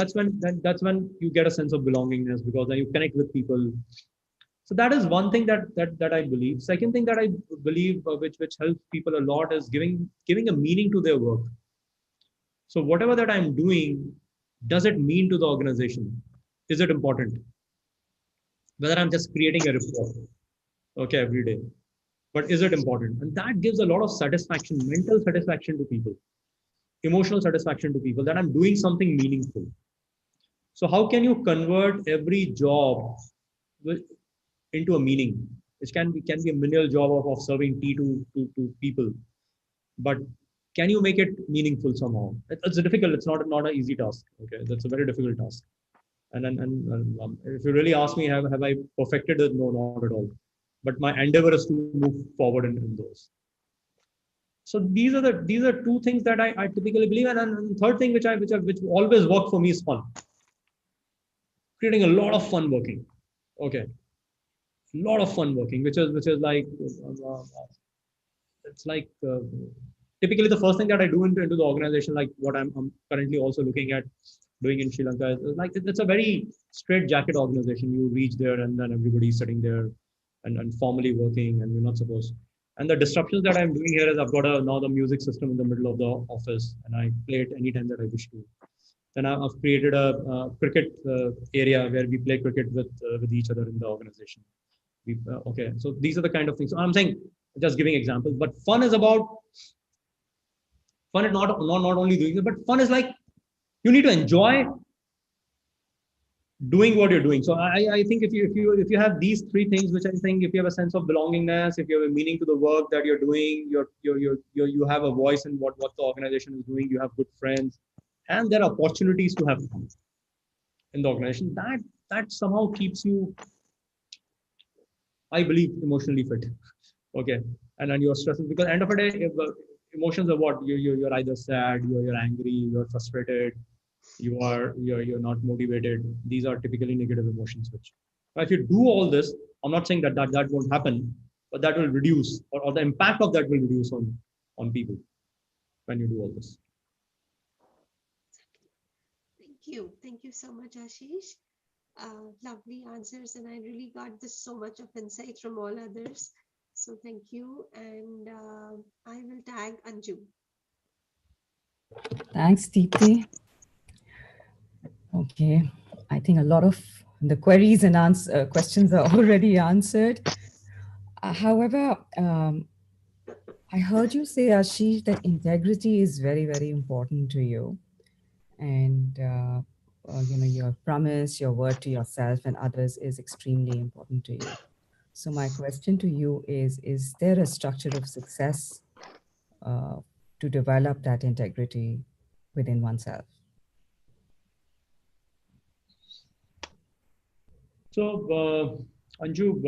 you get a sense of belongingness, because then you connect with people. So that is one thing that I believe. Second thing that I believe, which helps people a lot, is giving a meaning to their work. So whatever that I'm doing, does it mean to the organization? Is it important? Whether I'm just creating a report, okay, every day, but is it important? And that gives a lot of satisfaction, mental satisfaction to people, emotional satisfaction to people, that I'm doing something meaningful. So how can you convert every job into a meaning, which can be a menial job of serving tea to people, but can you make it meaningful somehow? It's difficult. It's not an easy task. Okay, that's a very difficult task. And if you really ask me, have I perfected it? No, not at all. But my endeavor is to move forward in those. So these are two things that I typically believe. And third thing which always worked for me is fun. Creating a lot of fun working. Okay, a lot of fun working, which is like it's like typically the first thing that I do into the organization, like what I'm currently also looking at doing in Sri Lanka, is like it's a very straight jacket organization. You reach there and then everybody's sitting there and formally working, and you're not supposed. And the disruptions that I'm doing here is I've got now the music system in the middle of the office, and I play it anytime that I wish to. Then I've created a cricket area where we play cricket with each other in the organization. Okay, so these are the kind of things. So I'm saying, just giving examples, but fun is not only doing it, but fun is like you need to enjoy doing what you're doing. So I think if you have these three things, which I think, if you have a sense of belongingness, if you have a meaning to the work that you're doing, you have a voice in what the organization is doing, you have good friends, and there are opportunities to have fun in the organization, that somehow keeps you, I believe, emotionally fit. Okay, and then you're stressing, because end of the day, if, emotions are what you're either sad, you're angry, you're frustrated, you're not motivated. These are typically negative emotions. Which, if you do all this, I'm not saying that won't happen, but that will reduce, or the impact of that will reduce on people when you do all this. Thank you so much, Ashish. Lovely answers, and I really got this so much of insight from all others. So thank you, and I will tag Anju. Thanks, Deepthi. Okay, I think a lot of the queries and questions are already answered. However, I heard you say, Ashish, that integrity is very, very important to you. And, your promise, your word to yourself and others is extremely important to you. So my question to you is there a structure of success to develop that integrity within oneself? So, Anju,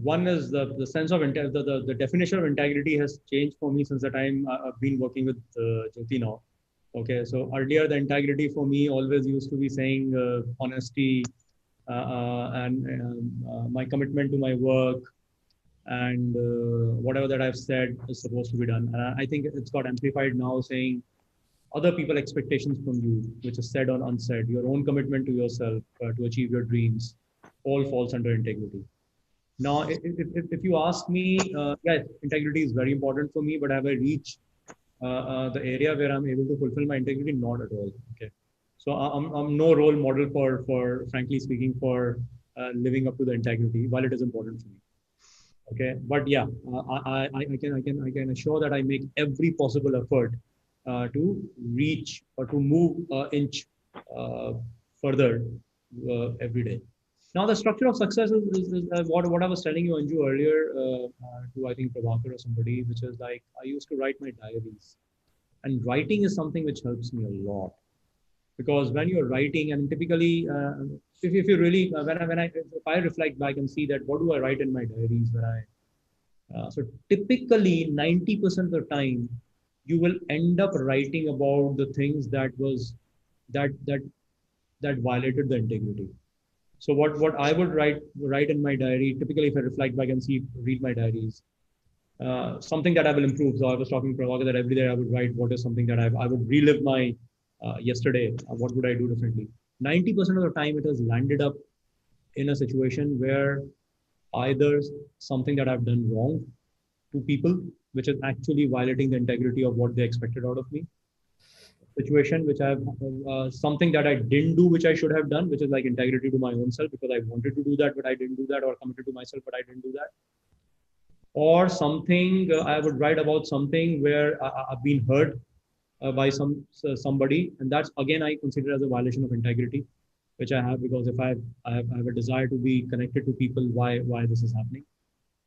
one is the sense of the definition of integrity has changed for me since the time I've been working with Jyoti now. Okay, so earlier the integrity for me always used to be saying honesty, and my commitment to my work, and whatever that I've said is supposed to be done. And I think it's got amplified now, saying other people expectations from you, which is said or unsaid, your own commitment to yourself to achieve your dreams, all falls under integrity. Now, if you ask me, yes, integrity is very important for me, but have I reached the area where I'm able to fulfill my integrity? Not at all. Okay. So I'm no role model for frankly speaking, for living up to the integrity, while it is important for me. Okay, but yeah, I can assure that I make every possible effort to reach or to move an inch uh, further every day. Now, the structure of success is what I was telling you, Anju, earlier to I think Prabhakar or somebody, which is like I used to write my diaries, and writing is something which helps me a lot, because when you're writing, and typically if you really if I reflect back and see that what do I write in my diaries, when I so typically 90% of the time you will end up writing about the things that that that violated the integrity. So what I would write in my diary, typically if I reflect back and read my diaries, something that I will improve. So I was talking to Prabhakar that every day I would write what is something that I would relive my yesterday. What would I do differently? 90% of the time it has landed up in a situation where either something that I've done wrong to people, which is actually violating the integrity of what they expected out of me. Situation which I've something that I didn't do, which I should have done, which is like integrity to my own self, because I wanted to do that, but I didn't do that, or committed to myself, but I didn't do that. Or something I would write about something where I've been hurt by somebody, and that's again I consider as a violation of integrity, which I have, because if I have a desire to be connected to people, why this is happening.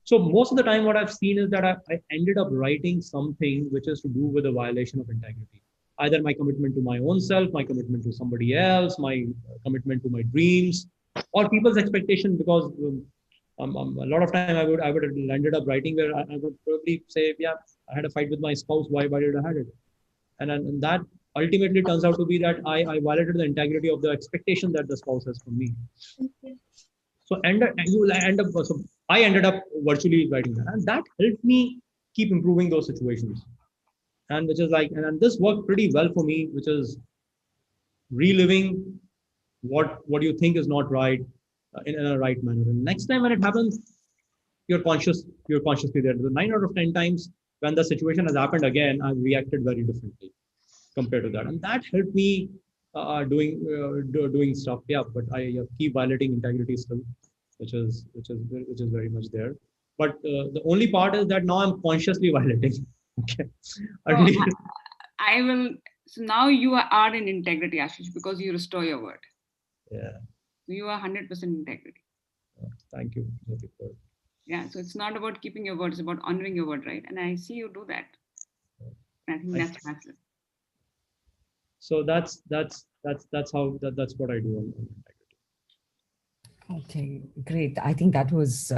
So most of the time, what I've seen is that I ended up writing something which is to do with a violation of integrity. Either my commitment to my own self, my commitment to somebody else, my commitment to my dreams, or people's expectation. Because a lot of time I would have ended up writing where I would probably say, yeah, I had a fight with my spouse. Why did I have it? And that ultimately turns out to be that I violated the integrity of the expectation that the spouse has from me. So you will end up. So I ended up virtually writing that, and that helped me keep improving those situations. And which is like, and this worked pretty well for me, which is reliving what you think is not right in a right manner. And next time when it happens, you're consciously there. The 9 out of 10 times when the situation has happened again, I've reacted very differently compared to that, and that helped me doing stuff. Yeah, but I keep violating integrity still, which is very much there. But the only part is that now I'm consciously violating. Okay. So Earlier, I will. So now you are in integrity, Ashish, because you restore your word. yeah. You are 100% integrity. Thank you, Jyoti, for Yeah. So it's not about keeping your word; it's about honoring your word, right? And I see you do that. I think Thank that's massive. So that's how that's what I do on integrity. Okay, great. I think that was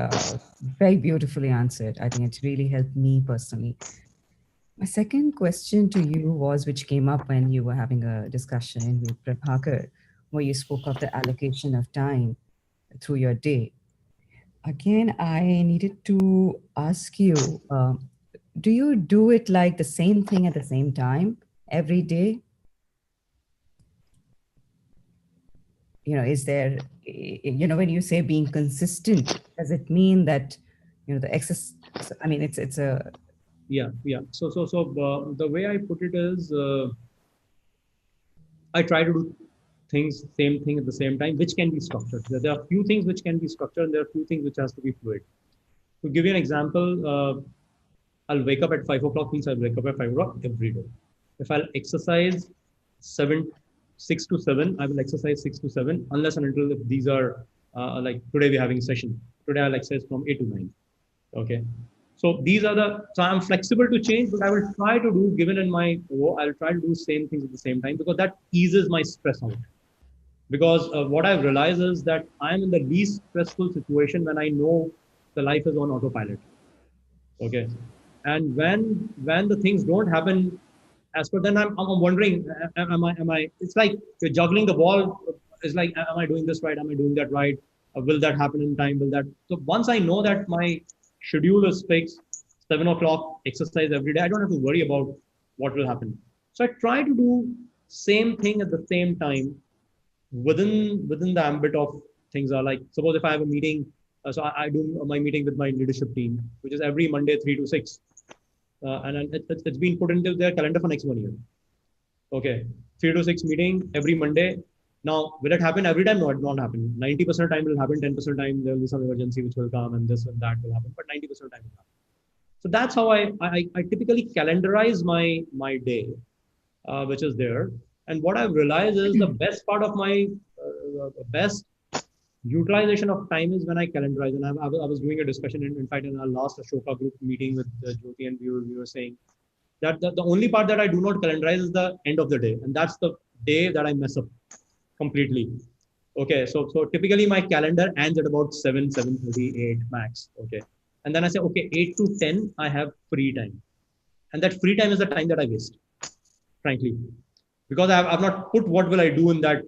very beautifully answered. I think it's really helped me personally. My second question to you was, which came up when you were having a discussion with Prabhakar, where you spoke of the allocation of time through your day. Again, I needed to ask you, do you do it like the same thing at the same time every day? Is there, when you say being consistent, does it mean that, the excess, I mean, it's a, Yeah. So the way I put it is, I try to do same thing at the same time, which can be structured. There are few things which can be structured, and there are few things which has to be fluid. To give you an example, I'll wake up at 5 o'clock, means I'll wake up at 5 o'clock every day. If I'll exercise 6 to 7, I will exercise 6 to 7, unless and until if these are like today we're having session. Today I'll exercise from 8 to 9. Okay. So these are so I'm flexible to change, but I will try to do, given in my I'll try to do same things at the same time, because that eases my stress out. Because what I've realized is that I'm in the least stressful situation when I know the life is on autopilot. Okay. And when the things don't happen as per, then I'm wondering, am I it's like you're juggling the ball it's like, am I doing this right? Am I doing that right? Will that happen in time? Will that? So once I know that my schedule is fixed, 7 o'clock exercise every day, I don't have to worry about what will happen. So I try to do same thing at the same time within the ambit of things. Are like, suppose if I have a meeting, so I do my meeting with my leadership team, which is every Monday 3 to 6, and then it's been put into their calendar for next 1 year. Okay, 3 to 6 meeting every Monday. Now, will it happen every time? No, it won't happen. 90% of time will happen. 10% time there will be some emergency which will come, and this and that will happen. But 90% of time will happen. So that's how I typically calendarize my day, which is there. And what I've realized is the best part of my best utilization of time is when I calendarize. And I was doing a discussion, in fact, in our last Ashoka group meeting with Jyoti, and we were saying that the only part that I do not calendarize is the end of the day. And that's the day that I mess up completely. Okay, so typically my calendar ends at about 7:38 max. Okay. And then I say, okay, 8 to 10, I have free time. And that free time is the time that I waste, frankly. Because I've not put what will I do in that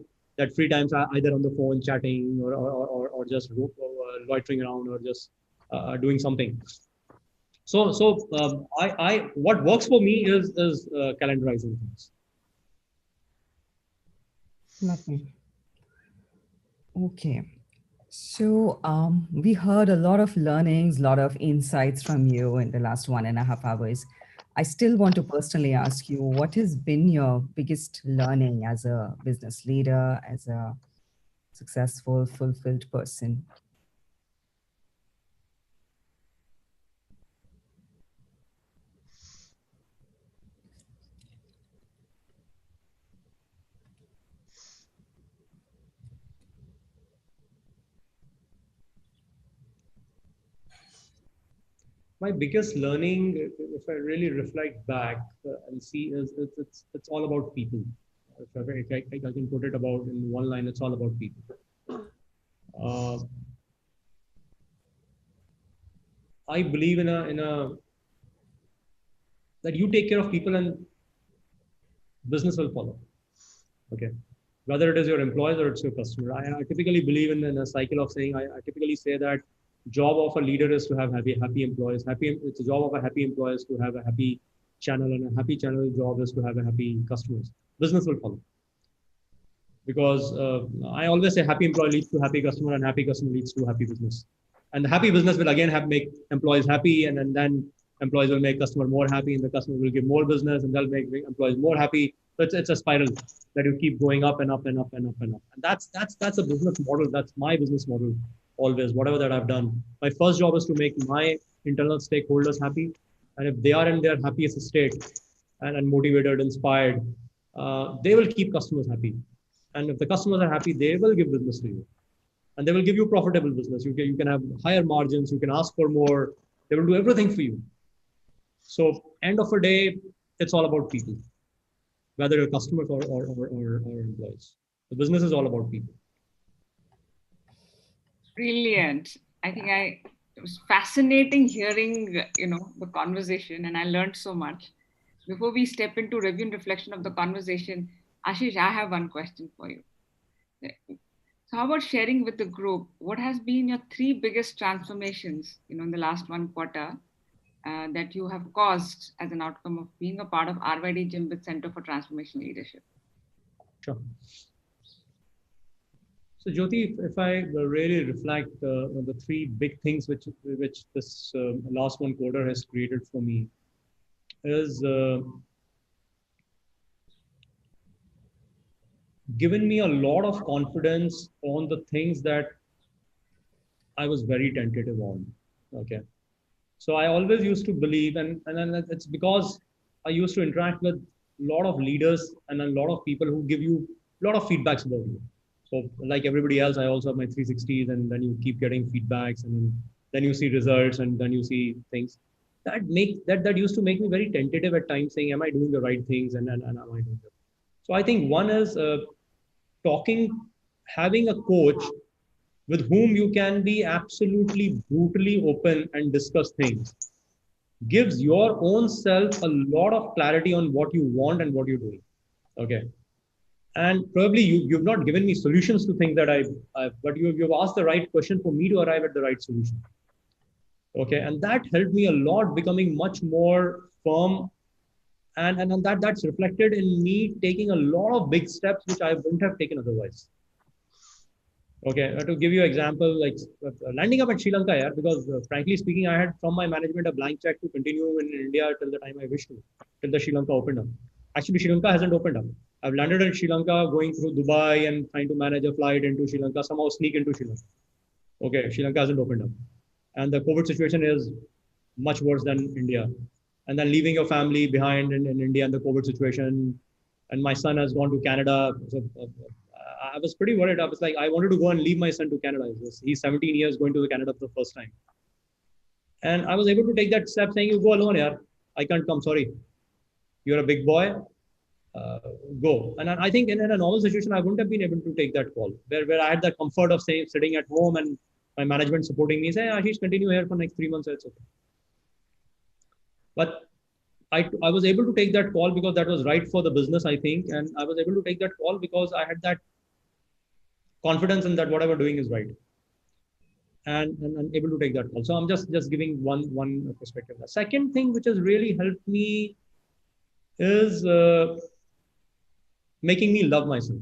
free time, so either on the phone chatting or just loitering around or just doing something. So I what works for me is calendarizing things. Nothing. Okay. So we heard a lot of learnings, a lot of insights from you in the last 1.5 hours. I still want to personally ask you, what has been your biggest learning as a business leader, as a successful, fulfilled person? My biggest learning, if I really reflect back and see, is it's all about people. If I can put it about in one line, it's all about people. Uh, I believe in a that you take care of people and business will follow. Okay, whether it is your employees or it's your customer. I typically believe in a cycle of saying, I typically say that job of a leader is to have happy employees. It's a job of a happy employees to have a happy channel, and a happy channel job is to have a happy customers. Business will follow. Because I always say happy employee leads to happy customer, and happy customer leads to happy business. And the happy business will again make employees happy, and then employees will make customer more happy, and the customer will give more business, and they'll make employees more happy. So it's a spiral that you keep going up and up and up and up and up. And that's a business model. That's my business model always, whatever that I've done. My first job is to make my internal stakeholders happy. And if they are in their happiest state and motivated, inspired, they will keep customers happy. And if the customers are happy, they will give business to you. And they will give you profitable business. You can have higher margins. You can ask for more. They will do everything for you. So end of the day, it's all about people, whether you're customers or employees. The business is all about people. Brilliant. I think it was fascinating hearing, the conversation, and I learned so much. Before we step into review and reflection of the conversation, Ashish, I have one question for you. So how about sharing with the group, what has been your 3 biggest transformations, in the last 1 quarter that you have caused as an outcome of being a part of RYD Jimbit Center for Transformational Leadership? Sure. So Jyoti, if I really reflect on the 3 big things which this last 1 quarter has created for me, is given me a lot of confidence on the things that I was very tentative on. Okay. So I always used to believe, and it's because I used to interact with a lot of leaders and a lot of people who give you a lot of feedbacks about you. So like everybody else, I also have my 360s, and then you keep getting feedbacks, and then you see results, and then you see things that used to make me very tentative at times, saying, am I doing the right things, and am I doing it? So I think one is having a coach with whom you can be absolutely brutally open and discuss things, gives your own self a lot of clarity on what you want and what you're doing. Okay. And probably you've not given me solutions to things that but you've asked the right question for me to arrive at the right solution. Okay, and that helped me a lot, becoming much more firm, and that's reflected in me taking a lot of big steps which I wouldn't have taken otherwise. Okay, to give you an example, like landing up at Sri Lanka, yeah, because frankly speaking, I had from my management a blank check to continue in India till the time I wish to, till the Sri Lanka opened up. Actually, Sri Lanka hasn't opened up. I've landed in Sri Lanka, going through Dubai and trying to manage a flight into Sri Lanka, somehow sneak into Sri Lanka. Okay, Sri Lanka hasn't opened up. And the COVID situation is much worse than India. And then leaving your family behind in India and the COVID situation. And my son has gone to Canada. So, I was pretty worried. I was like, I wanted to go and leave my son to Canada. He's 17 years going to Canada for the first time. And I was able to take that step saying, you go alone, yaar. I can't come, sorry. You're a big boy. Go. And I think in a normal situation, I wouldn't have been able to take that call, where I had the comfort of sitting at home and my management supporting me, say, Ashish, continue here for next 3 months. It's okay. But I was able to take that call because that was right for the business, I think. And I was able to take that call because I had that confidence in that whatever doing is right. And able to take that call. So I'm just giving one perspective. The second thing which has really helped me is making me love myself.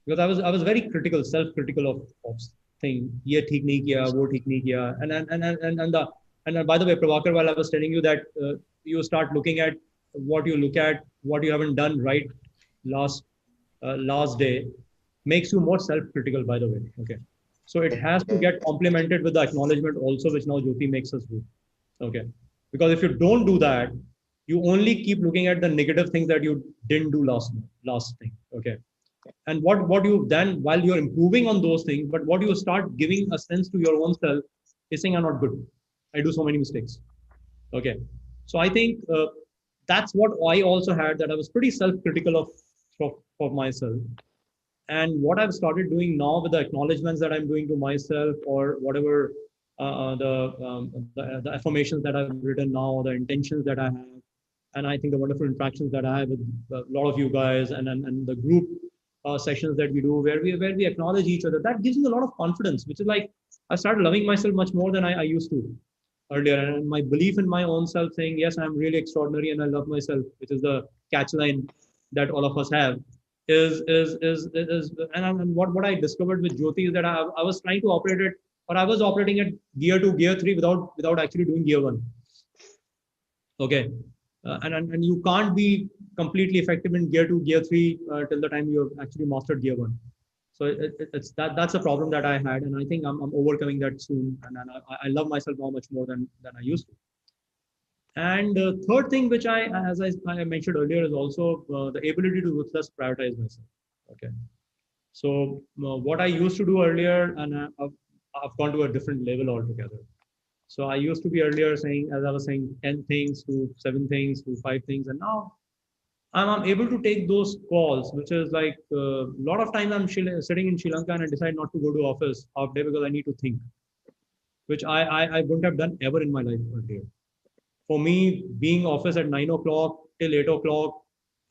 Because I was very critical, self-critical of thing. Ye theek nahi kiya, wo theek nahi kiya. And by the way, Prabhakar, while I was telling you that you start looking at what you look at, what you haven't done right last day, makes you more self-critical, by the way. Okay. So it has to get complemented with the acknowledgement also, which now Jyoti makes us do. Okay. Because if you don't do that, you only keep looking at the negative things that you didn't do last thing. Okay. And what you've done while you're improving on those things, but what you start giving a sense to your own self is saying, I'm not good. I do so many mistakes. Okay. So I think that's what I also had, that I was pretty self-critical of myself. And what I've started doing now with the acknowledgements that I'm doing to myself, or whatever the affirmations that I've written now, the intentions that I have, and I think the wonderful interactions that I have with a lot of you guys, and the group sessions that we do where we acknowledge each other, that gives me a lot of confidence, which is like I started loving myself much more than I used to earlier. And my belief in my own self, saying, yes, I'm really extraordinary and I love myself, which is the catch line that all of us have, is and what I discovered with Jyoti is that I was trying to operate it, or I was operating at gear 2, gear 3 without actually doing gear 1. Okay. And you can't be completely effective in gear 2, gear 3 till the time you have actually mastered gear 1. So it's that's a problem that I had, and I think I'm overcoming that soon, and I love myself now much more than I used to. And third thing, which as I mentioned earlier, is also the ability to ruthless prioritize myself. Okay. So what I used to do earlier, and I've gone to a different level altogether. So I used to be earlier saying, as I was saying, 10 things to 7 things to 5 things, and now I'm able to take those calls, which is like a lot of times I'm sitting in Sri Lanka and I decide not to go to office half day because I need to think, which I wouldn't have done ever in my life earlier. For me, being office at 9 o'clock till 8 o'clock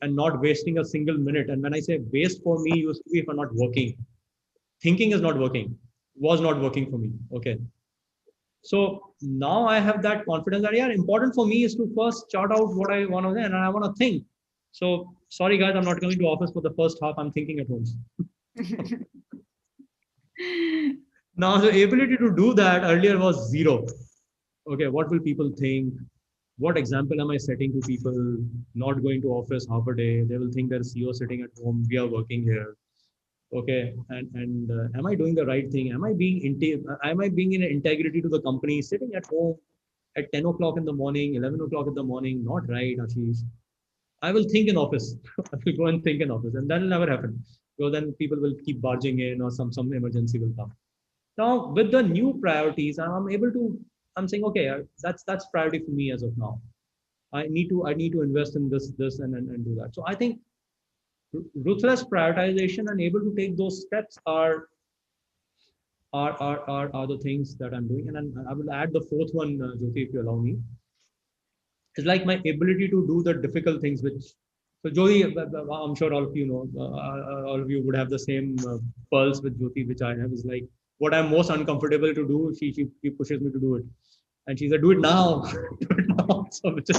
and not wasting a single minute. And when I say waste, for me used to be if I'm not working. Thinking is not working, was not working for me. Okay. So now I have that confidence that, yeah, important for me is to first chart out what I want to do, and I want to think. So sorry guys, I'm not coming to office for the first half. I'm thinking at home. Now the ability to do that earlier was zero. Okay, what will people think? What example am I setting to people? Not going to office half a day. They will think that CEO sitting at home. We are working here. Okay, and am I doing the right thing? Am I being in integrity to the company? Sitting at home at 10 o'clock in the morning, 11 o'clock in the morning, not right, Ashish. I will think in office. I will go and think in office, and that will never happen. So then people will keep barging in, or some emergency will come. Now with the new priorities, I'm saying, okay, that's priority for me as of now. I need to invest in this and do that. So I think ruthless prioritization and able to take those steps are the things that I'm doing. And I will add the fourth one, Jyoti, if you allow me. It's like my ability to do the difficult things, which So Jyoti, I'm sure all of you know, all of you would have the same pulse with Jyoti, which I have. Is like what I'm most uncomfortable to do. She pushes me to do it, and she said, "Do it now, do it now." So which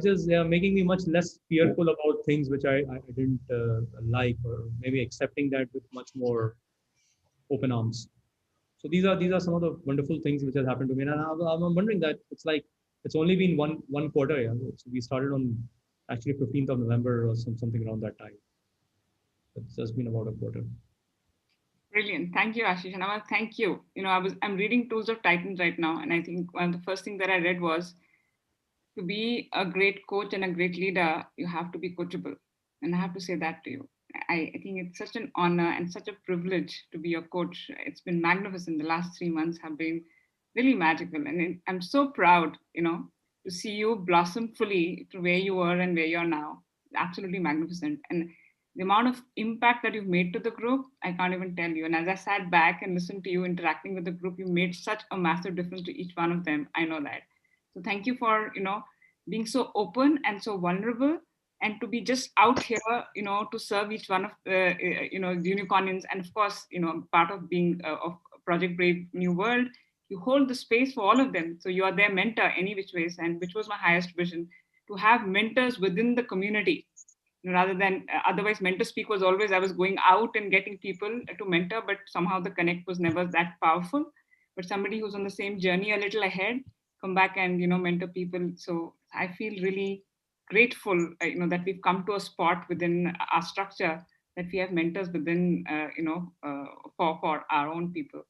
is making me much less fearful about things which I didn't like, or maybe accepting that with much more open arms. So these are some of the wonderful things which has happened to me, and I'm wondering that it's like it's only been one quarter. Yeah, so we started on actually 15th of November or something around that time. It's just been about a quarter. Brilliant. Thank you, Ashish. And I want to thank you. I'm reading Tools of Titans right now, and I think one of the first things that I read was to be a great coach and a great leader, you have to be coachable. And I have to say that to you. I think it's such an honor and such a privilege to be your coach. It's been magnificent. The last 3 months have been really magical. And I'm so proud, to see you blossom fully to where you were and where you're now. Absolutely magnificent. And the amount of impact that you've made to the group, I can't even tell you. And as I sat back and listened to you interacting with the group, you made such a massive difference to each one of them. I know that. So thank you for, being so open and so vulnerable, and to be just out here, to serve each one of the, the unicorns. And of course, part of being of Project Brave New World, you hold the space for all of them. So you are their mentor any which ways, and which was my highest vision, to have mentors within the community, rather than otherwise MentorSpeak was always I was going out and getting people to mentor, but somehow the connect was never that powerful. But somebody who's on the same journey a little ahead, come back and mentor people. So I feel really grateful, that we've come to a spot within our structure that we have mentors within, for our own people.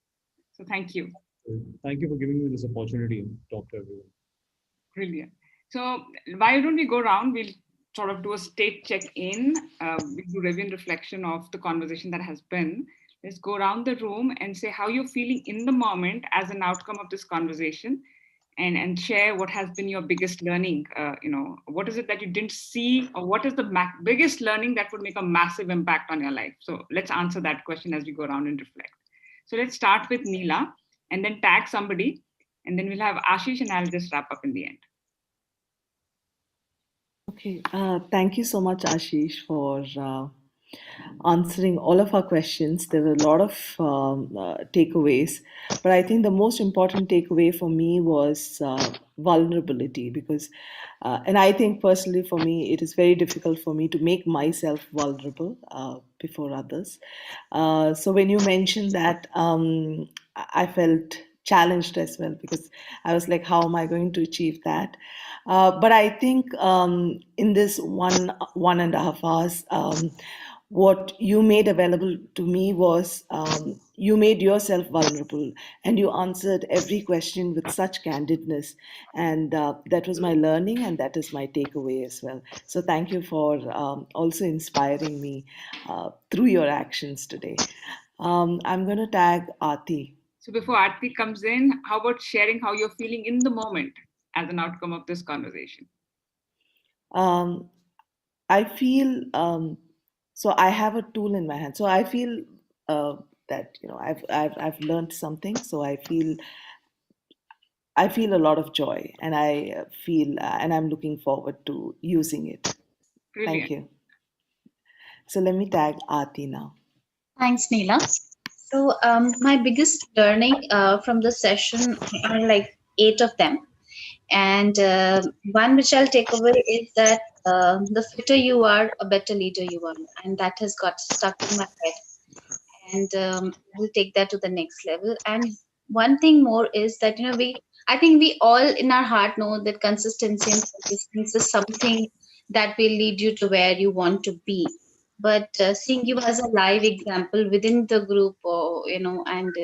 So thank you. Thank you for giving me this opportunity to talk to everyone. Brilliant. So why don't we go around? We'll sort of do a state check-in. We do review and reflection of the conversation that has been. Let's go around the room and say how you're feeling in the moment as an outcome of this conversation, and share what has been your biggest learning. What is it that you didn't see, or what is the biggest learning that would make a massive impact on your life? So let's answer that question as we go around and reflect. So let's start with Neela, and then tag somebody, and then we'll have Ashish, and I'll just wrap up in the end. Okay, thank you so much, Ashish, for answering all of our questions. There were a lot of takeaways, but I think the most important takeaway for me was vulnerability, because, and I think personally for me, it is very difficult for me to make myself vulnerable before others. So when you mentioned that, I felt challenged as well, because I was like, how am I going to achieve that? But I think in this 1.5 hours, what you made available to me was you made yourself vulnerable, and you answered every question with such candidness. And that was my learning, and that is my takeaway as well. So thank you for also inspiring me through your actions today. I'm going to tag Aarti. So before Aarti comes in, how about sharing how you're feeling in the moment as an outcome of this conversation? I feel so I have a tool in my hand. So I feel that I've learned something. So I feel a lot of joy, and I feel and I'm looking forward to using it. Brilliant. Thank you. So let me tag Aarti now. Thanks, Neela. So, my biggest learning from the session are like 8 of them. And one which I'll take away is that the fitter you are, a better leader you are. And that has got stuck in my head. And we'll take that to the next level. And one thing more is that, I think we all in our heart know that consistency and persistence is something that will lead you to where you want to be. But seeing you as a live example within the group, or and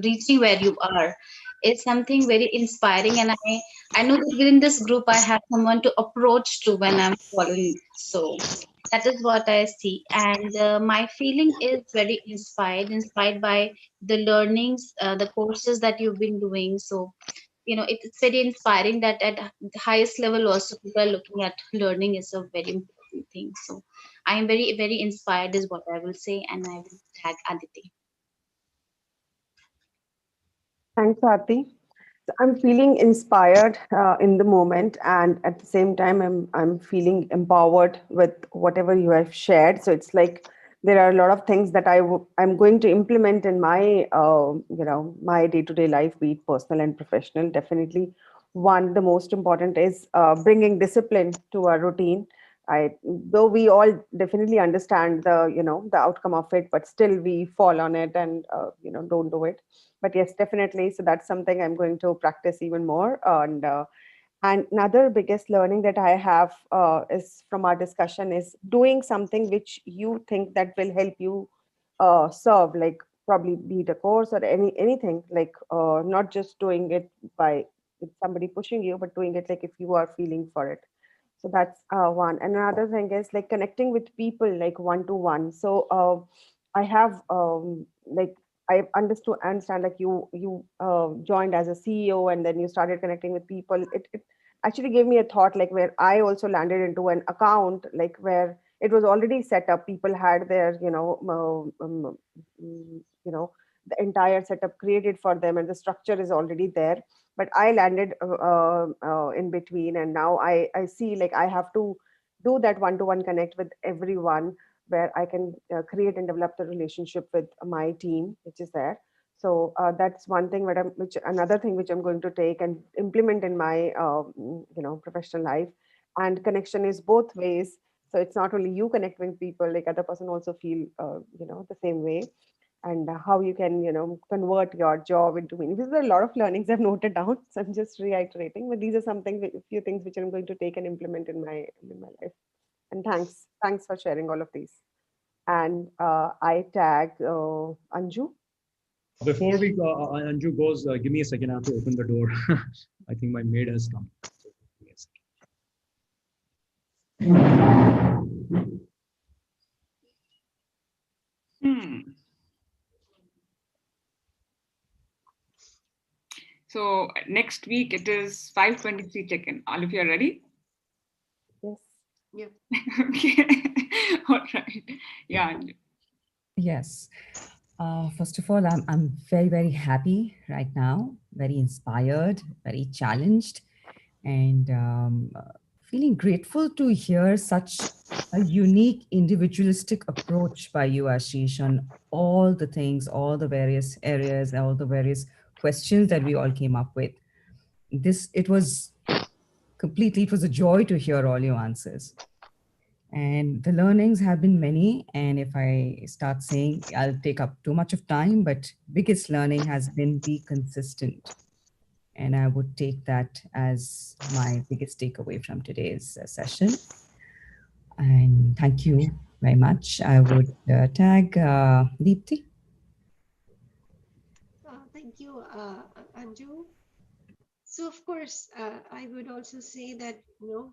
reaching where you are is something very inspiring. And I know that within this group I have someone to approach to when I'm following. So that is what I see. And my feeling is very inspired by the learnings, the courses that you've been doing. So it's very inspiring that at the highest level also people are looking at learning is a very important thing. So I am very, very inspired is what I will say, and I will tag Aditi. Thanks, Aarti. I'm feeling inspired in the moment, and at the same time, I'm feeling empowered with whatever you have shared. So it's like there are a lot of things that I'm going to implement in my my day to day life, be it personal and professional. Definitely, one the most important is bringing discipline to our routine. I though we all definitely understand the the outcome of it, but still we fall on it and don't do it. But yes, definitely, so that's something I'm going to practice even more. And another biggest learning that I have is from our discussion is doing something which you think that will help you serve, like probably be it a course or anything, like not just doing it by with somebody pushing you, but doing it like if you are feeling for it. So that's one. And another thing is like connecting with people like one to one. So I have like I understand like you joined as a CEO and then you started connecting with people. It actually gave me a thought like where I also landed into an account like where it was already set up. People had their the entire setup created for them and the structure is already there. But I landed in between, and now I see like I have to do that one to one connect with everyone where I can create and develop the relationship with my team, which is there. So that's one thing which another thing which I'm going to take and implement in my professional life. And connection is both ways. So it's not only you connecting with people, like other person also feel the same way, and how you can convert your job into meaning. These are a lot of learnings I've noted down, so I'm just reiterating. But these are something, a few things which I'm going to take and implement in my life. And thanks for sharing all of these. And I tag Anju. Before we go, Anju goes, give me a second. I have to open the door. I think my maid has come. So, give me a second. So next week it is 5:23 check-in. All of you are ready? Yes. Yeah. Okay. All right. Yeah. Yes. First of all, I'm very, very happy right now, very inspired, very challenged, and feeling grateful to hear such a unique individualistic approach by you, Ashish, on all the things, all the various areas, all the various questions that we all came up with. It was completely, it was a joy to hear all your answers. And the learnings have been many. And if I start saying, I'll take up too much of time, but biggest learning has been be consistent. And I would take that as my biggest takeaway from today's session. And thank you very much. I would tag Deepti. Thank you, Anju. So of course, I would also say that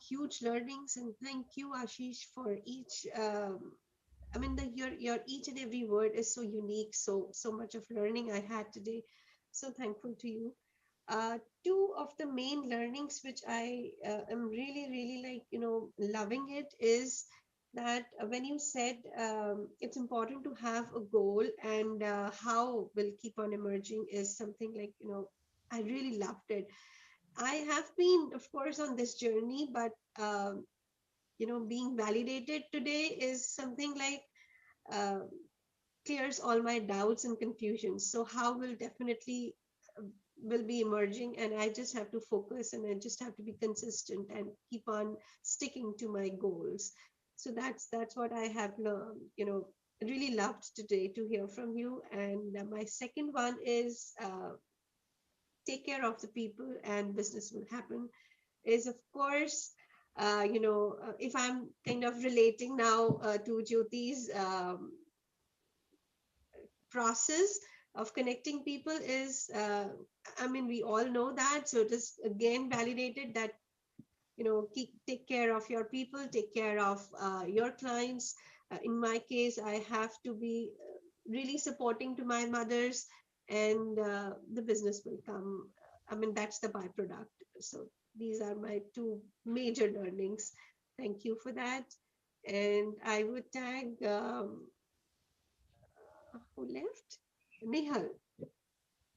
huge learnings, and thank you, Ashish, for each. I mean, your each and every word is so unique. So much of learning I had today. So thankful to you. Two of the main learnings which I am really like loving it is that when you said it's important to have a goal, and how will keep on emerging is something like I really loved it. I have been, of course, on this journey, but being validated today is something like uh, clears all my doubts and confusions. So how will definitely will be emerging, and I just have to focus, and I just have to be consistent and keep on sticking to my goals. So that's what I have learned. Really loved today to hear from you. And my second one is take care of the people and business will happen is of course if I'm kind of relating now to Jyoti's process of connecting people is I mean, we all know that, so it is again validated that take care of your people, take care of your clients. In my case, I have to be really supporting to my mothers, and the business will come. I mean, that's the byproduct. So these are my two major learnings. Thank you for that. And I would tag who left? Nihal.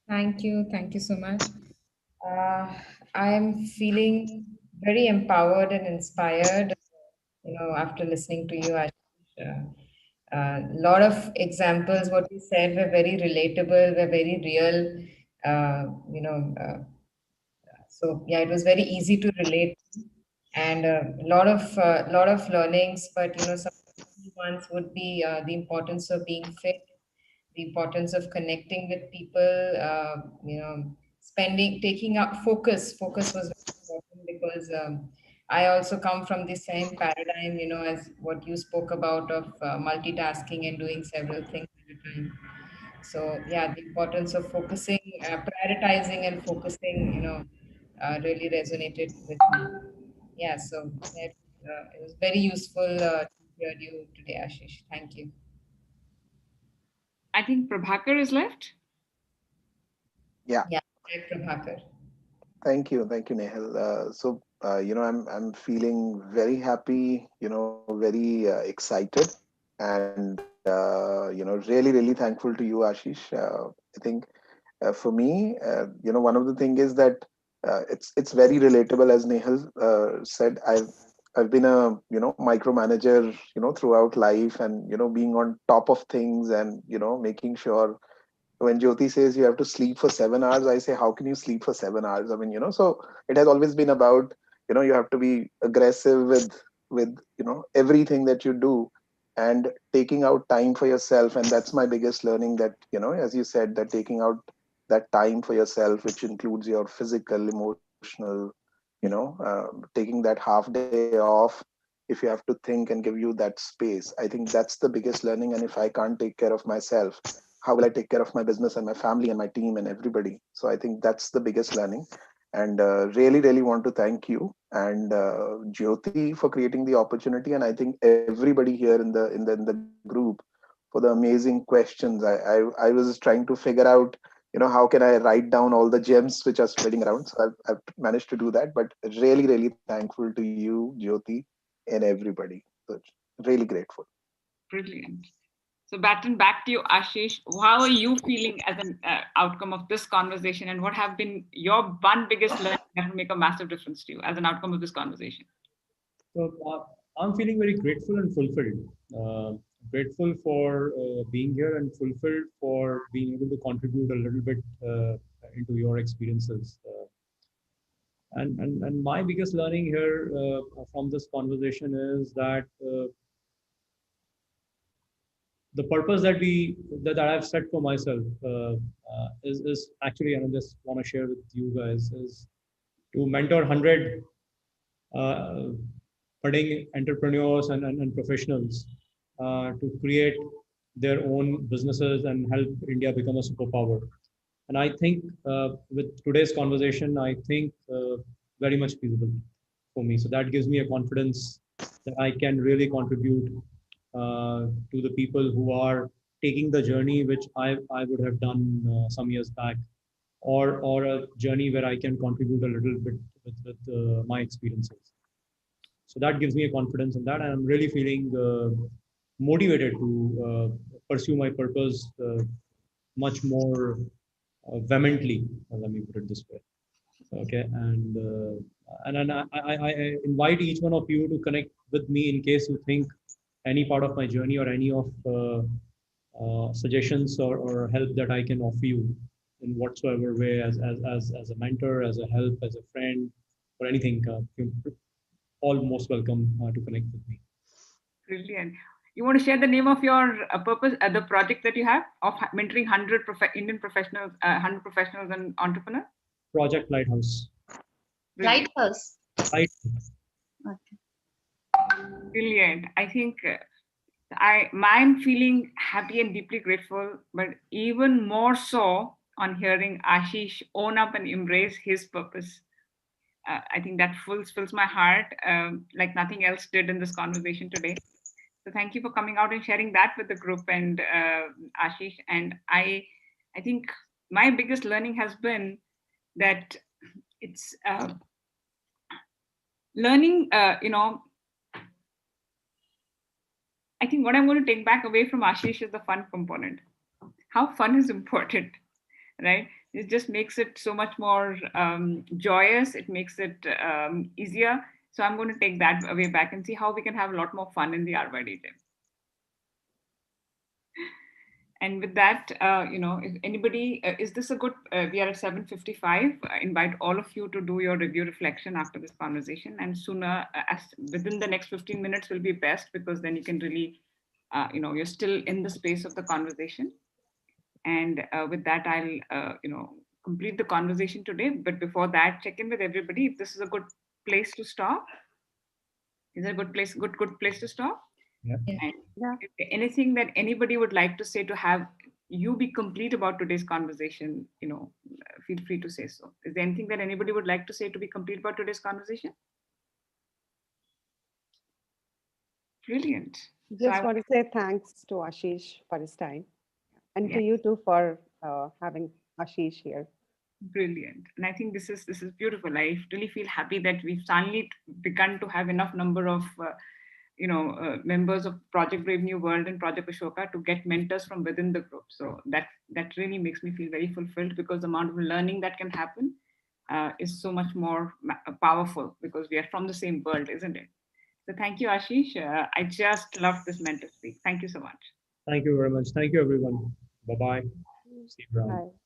Thank you. Thank you so much. I'm feeling very empowered and inspired, after listening to you, Ashish. A lot of examples, what you said, were very relatable, were very real. Uh, you know, uh, so yeah, it was very easy to relate, and a lot of learnings. But some key ones would be the importance of being fit, the importance of connecting with people, taking up focus. Focus was very important because I also come from the same paradigm, as what you spoke about of multitasking and doing several things at a time. So yeah, the importance of focusing, prioritizing and focusing, really resonated with me. Yeah, so it was very useful to hear you today, Ashish. Thank you. I think Prabhakar is left. Yeah. Yeah, Prabhakar. Thank you, Nehal. I'm feeling very happy, very excited, and really thankful to you, Ashish. I think for me, one of the thing is that it's very relatable, as Nehal said. I've been a micromanager, throughout life, and being on top of things, and making sure when Jyoti says you have to sleep for 7 hours, I say, how can you sleep for 7 hours? I mean, so it has always been about, you have to be aggressive with, everything that you do, and taking out time for yourself. And that's my biggest learning, that, as you said, that taking out that time for yourself, which includes your physical, emotional, taking that half day off, if you have to think and give you that space. I think that's the biggest learning. And if I can't take care of myself, how will I take care of my business and my family and my team and everybody? So I think that's the biggest learning. And really want to thank you and Jyoti for creating the opportunity, and I think everybody here in the group for the amazing questions. I was trying to figure out, how can I write down all the gems which are spreading around. So I've managed to do that. But really thankful to you, Jyoti, and everybody. So really grateful. Brilliant. So, baton back to you, Ashish. How are you feeling as an outcome of this conversation, and what have been your one biggest learning that will make a massive difference to you as an outcome of this conversation? So I'm feeling very grateful and fulfilled. Grateful for being here and fulfilled for being able to contribute a little bit into your experiences. And my biggest learning here from this conversation is that the purpose that I've set for myself is actually, and I just want to share with you guys, is to mentor 100 uh, budding entrepreneurs and professionals to create their own businesses and help India become a superpower. And I think with today's conversation, I think very much feasible for me. So that gives me a confidence that I can really contribute to the people who are taking the journey which I would have done some years back, or a journey where I can contribute a little bit with my experiences. So that gives me a confidence in that, and I'm really feeling motivated to pursue my purpose much more vehemently. Let me put it this way. Okay, and I invite each one of you to connect with me in case you think any part of my journey or any of suggestions or help that I can offer you in whatsoever way, as a mentor, as a help, as a friend, or anything. You're all most welcome to connect with me. Brilliant. You want to share the name of your purpose, the project that you have of mentoring 100 Indian professionals, 100 professionals and entrepreneurs? Project Lighthouse. Brilliant. Lighthouse. Light. Okay. Brilliant. I think I'm feeling happy and deeply grateful, but even more so on hearing Ashish own up and embrace his purpose. I think that fills my heart like nothing else did in this conversation today. So thank you for coming out and sharing that with the group and Ashish. And I think my biggest learning has been that it's learning. I think what I'm going to take back away from Ashish is the fun component. How fun is important, right? It just makes it so much more joyous. It makes it easier. So I'm going to take that away back and see how we can have a lot more fun in the RYD gym. And with that, if anybody, is this a good, we are at 7:55. I invite all of you to do your review reflection after this conversation. And sooner, as within the next 15 minutes will be best, because then you can really, you're still in the space of the conversation. And with that, I'll, complete the conversation today. But before that, check in with everybody if this is a good place to stop. Is it a good place, good place to stop? Yeah. And anything that anybody would like to say to have you be complete about today's conversation, feel free to say so. Is there anything that anybody would like to say to be complete about today's conversation? Brilliant. Just want to say thanks to Ashish for his time, and to you too for having Ashish here. Brilliant. And I think this is beautiful. I really feel happy that we've suddenly begun to have enough number of members of Project Brave New World and Project Ashoka to get mentors from within the group. So that really makes me feel very fulfilled, because the amount of learning that can happen is so much more powerful, because we are from the same world, isn't it? So thank you, Ashish. I just loved this MentorSpeak. Thank you so much. Thank you very much. Thank you, everyone. Bye-bye. See you around. Bye.